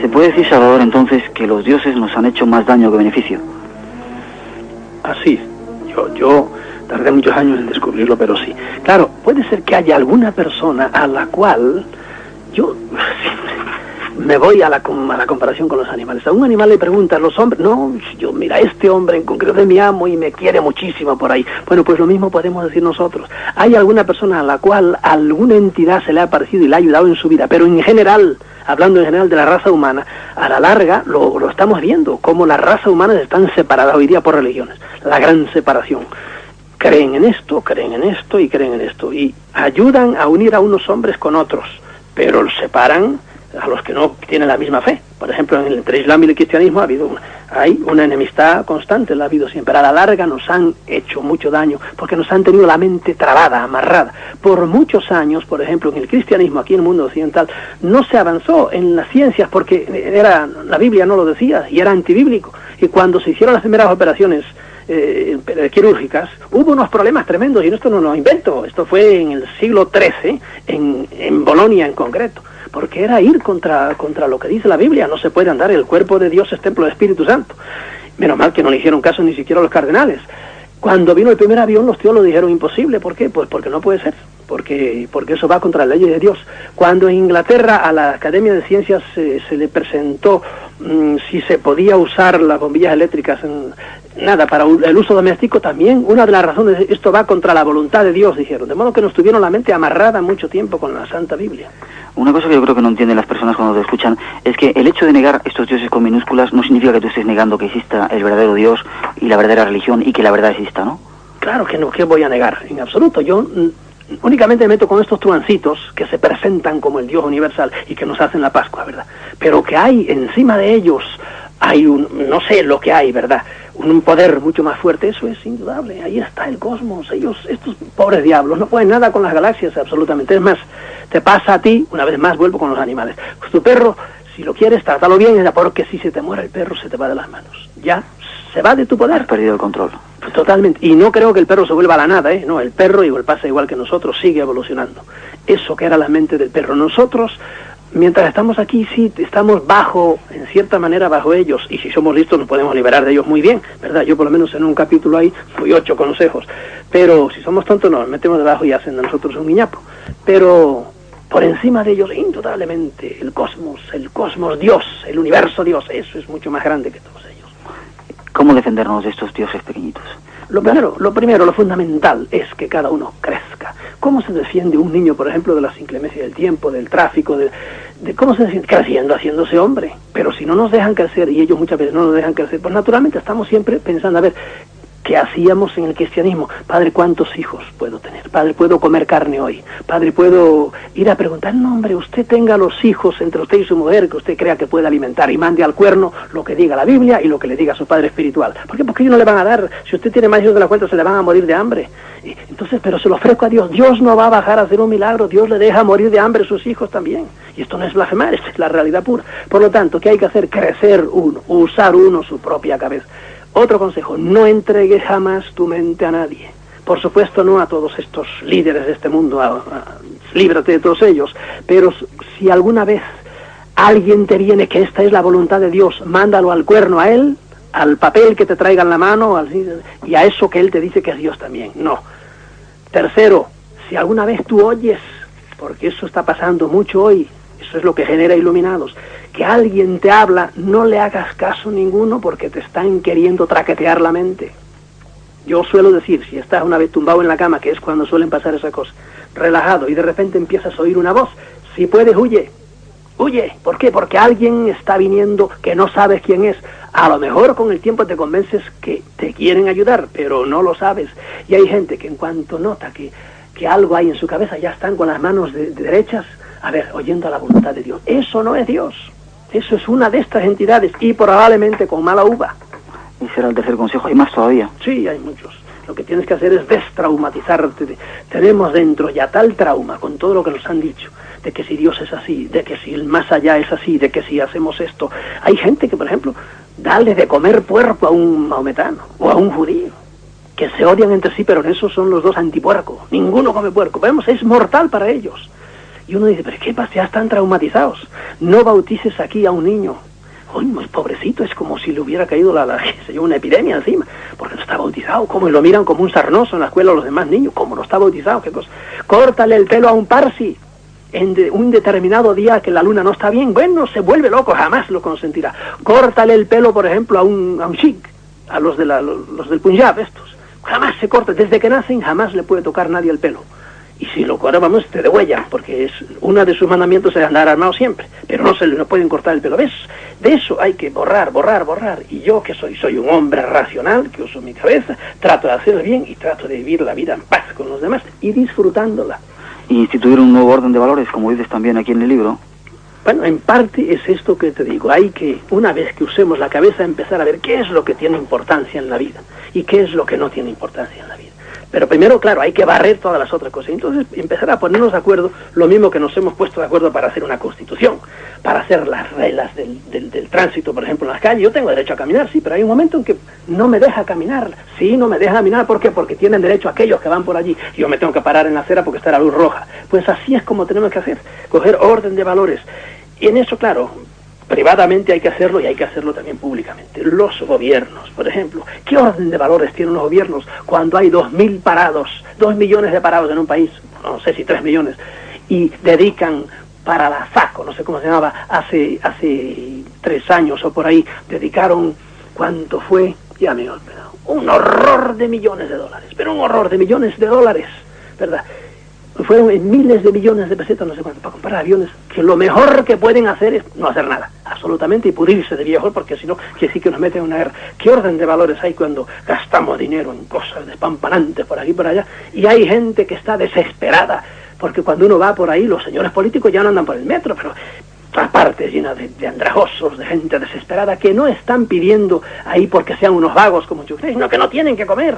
¿Se puede decir, Salvador, entonces, que los dioses nos han hecho más daño que beneficio? Así, yo tardé muchos años en descubrirlo, pero sí. Claro, puede ser que haya alguna persona a la cual yo me voy a la comparación con los animales. A un animal le preguntan los hombres, no, yo, mira, este hombre en concreto es mi amo y me quiere muchísimo por ahí. Bueno, pues lo mismo podemos decir nosotros. Hay alguna persona a la cual alguna entidad se le ha parecido y le ha ayudado en su vida, pero en general, hablando en general de la raza humana, a la larga lo estamos viendo, cómo las razas humanas están separadas hoy día por religiones. La gran separación. Creen en esto y creen en esto. Y ayudan a unir a unos hombres con otros, pero los separan a los que no tienen la misma fe. Por ejemplo, entre el Islam y el cristianismo hay una enemistad constante, la ha habido siempre. A la larga nos han hecho mucho daño, porque nos han tenido la mente trabada, amarrada. Por muchos años, por ejemplo, en el cristianismo, aquí en el mundo occidental, no se avanzó en las ciencias, porque la Biblia no lo decía, y era antibíblico. Y cuando se hicieron las primeras operaciones quirúrgicas, hubo unos problemas tremendos, y esto no lo invento, esto fue en el siglo XIII, en Bolonia en concreto, porque era ir contra lo que dice la Biblia. No se puede andar, el cuerpo de Dios es templo del Espíritu Santo. Menos mal que no le hicieron caso ni siquiera los cardenales. Cuando vino el primer avión, los teólogos dijeron imposible. ¿Por qué? Pues porque no puede ser. porque eso va contra la ley de Dios. Cuando en Inglaterra a la Academia de Ciencias se le presentó si se podía usar las bombillas eléctricas para el uso doméstico, también una de las razones es esto va contra la voluntad de Dios, dijeron, de modo que nos tuvieron la mente amarrada mucho tiempo con la Santa Biblia. Una cosa que yo creo que no entienden las personas cuando te escuchan es que el hecho de negar estos dioses con minúsculas no significa que tú estés negando que exista el verdadero Dios y la verdadera religión y que la verdad exista, ¿no? Claro que no, ¿qué voy a negar? En absoluto. Yo únicamente me meto con estos truancitos que se presentan como el Dios universal y que nos hacen la Pascua, ¿verdad? Pero que hay encima de ellos, hay no sé lo que hay, ¿verdad? Un poder mucho más fuerte, eso es indudable. Ahí está el cosmos. Estos pobres diablos, no pueden nada con las galaxias, absolutamente. Es más, te pasa a ti, una vez más vuelvo con los animales. Pues tu perro, si lo quieres, trátalo bien, porque si se te muere el perro, se te va de las manos. Ya, se va de tu poder. Has perdido el control. Pues totalmente. Y no creo que el perro se vuelva a la nada, ¿eh? No, el perro pasa igual que nosotros, sigue evolucionando. Eso que era la mente del perro. Nosotros, mientras estamos aquí, sí, estamos en cierta manera bajo ellos, y si somos listos nos podemos liberar de ellos muy bien, ¿verdad? Yo por lo menos en un capítulo ahí fui 8 consejos, pero si somos tontos nos metemos debajo y hacen de nosotros un guiñapo. Pero por encima de ellos, indudablemente, el cosmos, Dios, el universo Dios, eso es mucho más grande que todos ellos. ¿Cómo defendernos de estos dioses pequeñitos? Lo primero, lo fundamental es que cada uno crezca. ¿Cómo se defiende un niño, por ejemplo, de las inclemencias del tiempo, del tráfico, de cómo se defiende? Creciendo, haciéndose hombre. Pero si no nos dejan crecer, y ellos muchas veces no nos dejan crecer, pues naturalmente estamos siempre pensando, a ver, ¿qué hacíamos en el cristianismo? Padre, ¿cuántos hijos puedo tener? Padre, ¿puedo comer carne hoy? Padre, ¿puedo ir a preguntar? No, hombre, usted tenga los hijos entre usted y su mujer que usted crea que puede alimentar y mande al cuerno lo que diga la Biblia y lo que le diga su padre espiritual. ¿Por qué? Porque ellos no le van a dar. Si usted tiene más hijos de la cuenta, se le van a morir de hambre. Entonces, pero se lo ofrezco a Dios. Dios no va a bajar a hacer un milagro. Dios le deja morir de hambre a sus hijos también. Y esto no es blasfemar, esta es la realidad pura. Por lo tanto, ¿qué hay que hacer? Crecer uno, usar uno su propia cabeza. Otro consejo, no entregues jamás tu mente a nadie. Por supuesto, no a todos estos líderes de este mundo, líbrate de todos ellos. Pero si alguna vez alguien te viene que esta es la voluntad de Dios, mándalo al cuerno a él, al papel que te traiga en la mano, y a eso que él te dice que es Dios también. No. Tercero, si alguna vez tú oyes, porque eso está pasando mucho hoy, eso es lo que genera iluminados, que alguien te habla, no le hagas caso ninguno porque te están queriendo traquetear la mente. Yo suelo decir, si estás una vez tumbado en la cama, que es cuando suelen pasar esas cosas, relajado, y de repente empiezas a oír una voz, si puedes, huye. Huye. ¿Por qué? Porque alguien está viniendo que no sabes quién es. A lo mejor con el tiempo te convences que te quieren ayudar, pero no lo sabes. Y hay gente que en cuanto nota que algo hay en su cabeza, ya están con las manos derechas, a ver, oyendo a la voluntad de Dios. Eso no es Dios. Eso es una de estas entidades y probablemente con mala uva. ¿Y será el tercer consejo? ¿Hay más todavía? Sí, hay muchos. Lo que tienes que hacer es destraumatizarte. Tenemos dentro ya tal trauma con todo lo que nos han dicho, de que si Dios es así, de que si el más allá es así, de que si hacemos esto. Hay gente que, por ejemplo, dale de comer puerco a un maometano o a un judío, que se odian entre sí, pero en eso son los dos antipuercos. Ninguno come puerco. Vemos, es mortal para ellos. Y uno dice, pero ¿qué pasa? Ya están traumatizados. No bautices aquí a un niño. Uy, muy pobrecito, es como si le hubiera caído una epidemia encima, porque no está bautizado. Como lo miran como un sarnoso en la escuela los demás niños, como no está bautizado, qué cosa. Córtale el pelo a un parsi en un determinado día que la luna no está bien. Bueno, se vuelve loco, jamás lo consentirá. Córtale el pelo, por ejemplo, a un sikh, a los del Punjab, estos. Jamás se corta, desde que nacen jamás le puede tocar nadie el pelo. Y si lo corta, vamos, te degüellan, porque es uno de sus mandamientos es andar armado siempre, pero no pueden cortar el pelo. ¿Ves? De eso hay que borrar. Y yo que soy un hombre racional, que uso mi cabeza, trato de hacer bien y trato de vivir la vida en paz con los demás y disfrutándola. ¿Y instituir un nuevo orden de valores, como dices también aquí en el libro? Bueno, en parte es esto que te digo. Hay que, una vez que usemos la cabeza, empezar a ver qué es lo que tiene importancia en la vida y qué es lo que no tiene importancia en la vida. Pero primero, claro, hay que barrer todas las otras cosas. Entonces, empezar a ponernos de acuerdo, lo mismo que nos hemos puesto de acuerdo para hacer una constitución, para hacer las reglas del tránsito, por ejemplo, en las calles. Yo tengo derecho a caminar, sí, pero hay un momento en que no me deja caminar. Sí, no me deja caminar, ¿por qué? Porque tienen derecho aquellos que van por allí. Yo me tengo que parar en la acera porque está la luz roja. Pues así es como tenemos que hacer, coger orden de valores. Y en eso, claro, privadamente hay que hacerlo y hay que hacerlo también públicamente. Los gobiernos, por ejemplo, ¿qué orden de valores tienen los gobiernos cuando hay 2.000 parados, 2 millones de parados en un país? no sé si 3 millones, y dedican para la FACO, no sé cómo se llamaba, hace 3 años o por ahí, dedicaron, ¿cuánto fue? Ya me he olvidado, un horror de millones de dólares, pero un horror de millones de dólares, ¿verdad? Fueron en miles de millones de pesetas, no sé cuánto, para comprar aviones, que lo mejor que pueden hacer es no hacer nada, absolutamente, y pudrirse de viejo, porque si no, que sí que nos meten en una guerra. ¿Qué orden de valores hay cuando gastamos dinero en cosas despampanantes por aquí y por allá? Y hay gente que está desesperada, porque cuando uno va por ahí, los señores políticos ya no andan por el metro, pero otra parte llena de andrajosos, de gente desesperada, que no están pidiendo ahí porque sean unos vagos como yo, sino que no tienen que comer.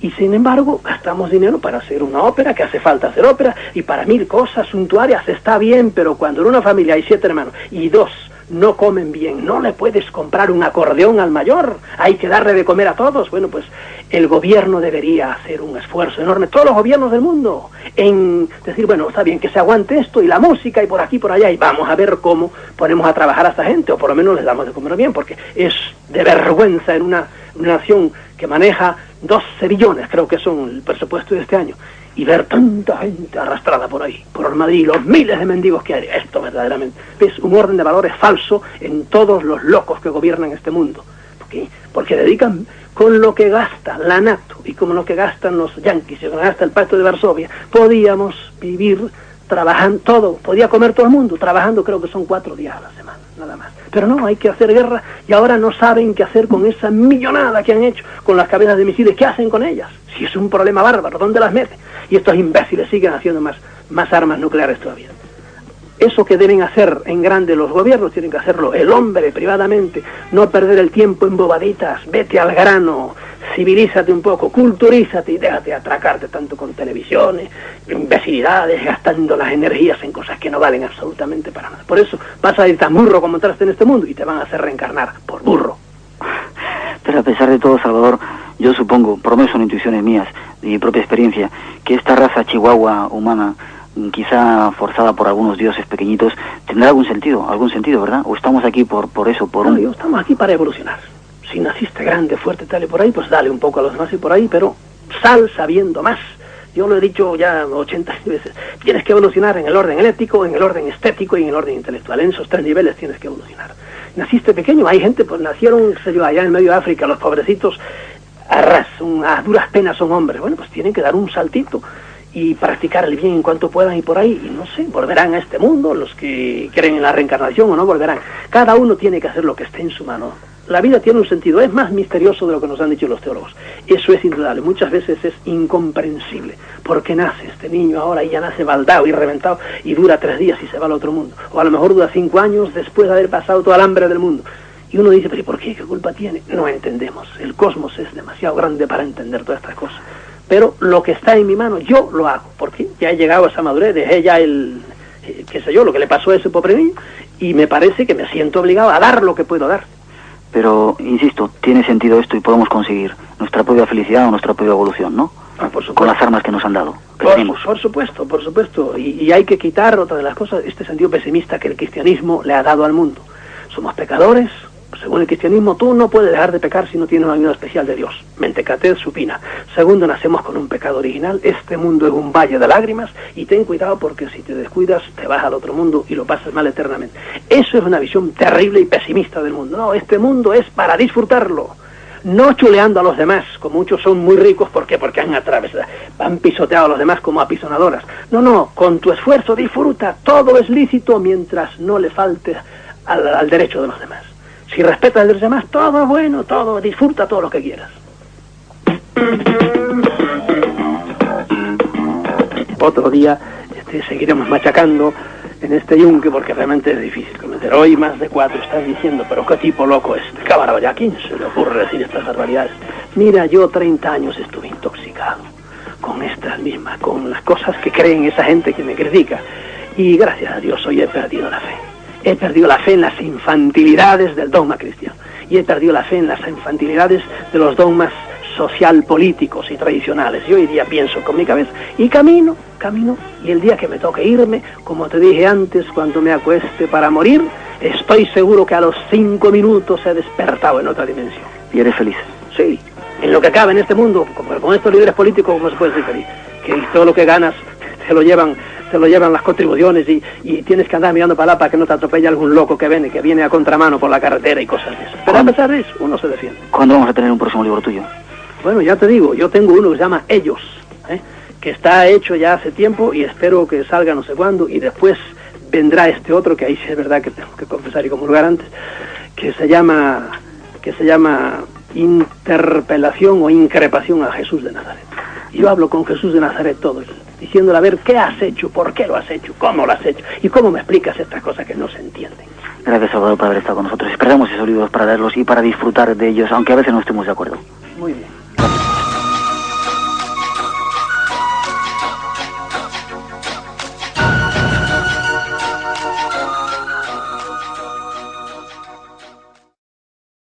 Y sin embargo, gastamos dinero para hacer una ópera, que hace falta hacer ópera, y para 1000 cosas suntuarias está bien, pero cuando en una familia hay 7 hermanos y 2 no comen bien, no le puedes comprar un acordeón al mayor, hay que darle de comer a todos. Bueno, pues el gobierno debería hacer un esfuerzo enorme, todos los gobiernos del mundo, en decir, bueno, está bien que se aguante esto y la música y por aquí y por allá, y vamos a ver cómo ponemos a trabajar a esta gente, o por lo menos les damos de comer bien, porque es de vergüenza en una nación que maneja 12 billones, creo que son el presupuesto de este año, y ver tanta gente arrastrada por ahí, por Madrid, los miles de mendigos que hay. Esto verdaderamente es un orden de valores falso en todos los locos que gobiernan este mundo. Porque dedican con lo que gasta la NATO y con lo que gastan los yanquis y con lo que gasta el Pacto de Varsovia, podíamos vivir trabajando todo, podía comer todo el mundo, trabajando creo que son 4 días a la semana, nada más. Pero no, hay que hacer guerra y ahora no saben qué hacer con esa millonada que han hecho con las cabezas de misiles. ¿Qué hacen con ellas? Si es un problema bárbaro, ¿dónde las meten? Y estos imbéciles siguen haciendo más armas nucleares todavía. Eso que deben hacer en grande los gobiernos, tienen que hacerlo el hombre privadamente, no perder el tiempo en bobaditas, vete al grano, civilízate un poco, culturízate y déjate atracarte tanto con televisiones, imbecilidades, gastando las energías en cosas que no valen absolutamente para nada. Por eso vas a ir tan burro como entraste en este mundo y te van a hacer reencarnar por burro. Pero a pesar de todo, Salvador, yo supongo, por lo menos son intuiciones mías, de mi propia experiencia, que esta raza chihuahua humana, quizá forzada por algunos dioses pequeñitos, tendrá algún sentido, ¿verdad? ¿O estamos aquí por eso, por un...? No, estamos aquí para evolucionar. Si naciste grande, fuerte, tal y por ahí, pues dale un poco a los demás y por ahí, pero sal sabiendo más. Yo lo he dicho ya 80 veces. Tienes que evolucionar en el orden ético, en el orden estético y en el orden intelectual. En esos 3 niveles tienes que evolucionar. Naciste pequeño, hay gente, pues nacieron, qué sé yo, allá en medio de África, los pobrecitos, a duras penas son hombres. Bueno, pues tienen que dar un saltito y practicar el bien en cuanto puedan y por ahí, y no sé, volverán a este mundo, los que creen en la reencarnación o no volverán. Cada uno tiene que hacer lo que esté en su mano. La vida tiene un sentido, es más misterioso de lo que nos han dicho los teólogos. Eso es indudable, muchas veces es incomprensible. ¿Por qué nace este niño ahora y ya nace baldado y reventado y dura 3 días y se va al otro mundo? O a lo mejor dura 5 años después de haber pasado toda el hambre del mundo. Y uno dice, pero ¿por qué? ¿Qué culpa tiene? No entendemos. El cosmos es demasiado grande para entender todas estas cosas. Pero lo que está en mi mano, yo lo hago, porque ya he llegado a esa madurez, dejé ya qué sé yo, lo que le pasó a ese pobre niño, y me parece que me siento obligado a dar lo que puedo dar. Pero, insisto, tiene sentido esto y podemos conseguir nuestra propia felicidad o nuestra propia evolución, ¿no? Por supuesto. Con las armas que nos han dado. Por supuesto. Y hay que quitar otra de las cosas, este sentido pesimista que el cristianismo le ha dado al mundo. Somos pecadores. Según el cristianismo, tú no puedes dejar de pecar si no tienes una ayuda especial de Dios. Mentecatez supina. Segundo, nacemos con un pecado original. Este mundo es un valle de lágrimas y ten cuidado porque si te descuidas te vas al otro mundo y lo pasas mal eternamente. Eso es una visión terrible y pesimista del mundo. No, este mundo es para disfrutarlo. No chuleando a los demás, como muchos son muy ricos, ¿por qué? Porque han pisoteado a los demás como apisonadoras. No, con tu esfuerzo disfruta, todo es lícito mientras no le falte al derecho de los demás. Si respetas a los demás, todo es bueno, todo, disfruta todo lo que quieras. Otro día seguiremos machacando en este yunque porque realmente es difícil cometer. Hoy más de 4 están diciendo, pero qué tipo loco este, qué barbaridad, ¿a quién se le ocurre decir estas barbaridades? Mira, yo 30 años estuve intoxicado con estas mismas, con las cosas que creen esa gente que me critica. Y gracias a Dios hoy he perdido la fe. He perdido la fe en las infantilidades del dogma cristiano. Y he perdido la fe en las infantilidades de los dogmas social-políticos y tradicionales. Y hoy día pienso con mi cabeza y camino. Y el día que me toque irme, como te dije antes, cuando me acueste para morir, estoy seguro que a los 5 minutos he despertado en otra dimensión. ¿Y eres feliz? Sí. En lo que cabe en este mundo, con estos líderes políticos, ¿cómo se puede ser feliz? Que todo lo que ganas se lo llevan las contribuciones y tienes que andar mirando para allá para que no te atropelle algún loco que viene a contramano por la carretera y cosas de eso. Pero a pesar de eso, uno se defiende. ¿Cuándo vamos a tener un próximo libro tuyo? Bueno, ya te digo, yo tengo uno que se llama Ellos, que está hecho ya hace tiempo y espero que salga no sé cuándo, y después vendrá este otro, que ahí sí es verdad que tengo que confesar y comulgar antes, que se llama Interpelación o Increpación a Jesús de Nazaret. Y yo hablo con Jesús de Nazaret todo, diciéndole a ver qué has hecho, por qué lo has hecho, cómo lo has hecho y cómo me explicas estas cosas que no se entienden. Gracias, Salvador, por haber estado con nosotros. Esperamos esos libros para leerlos y para disfrutar de ellos, aunque a veces no estemos de acuerdo. Muy bien.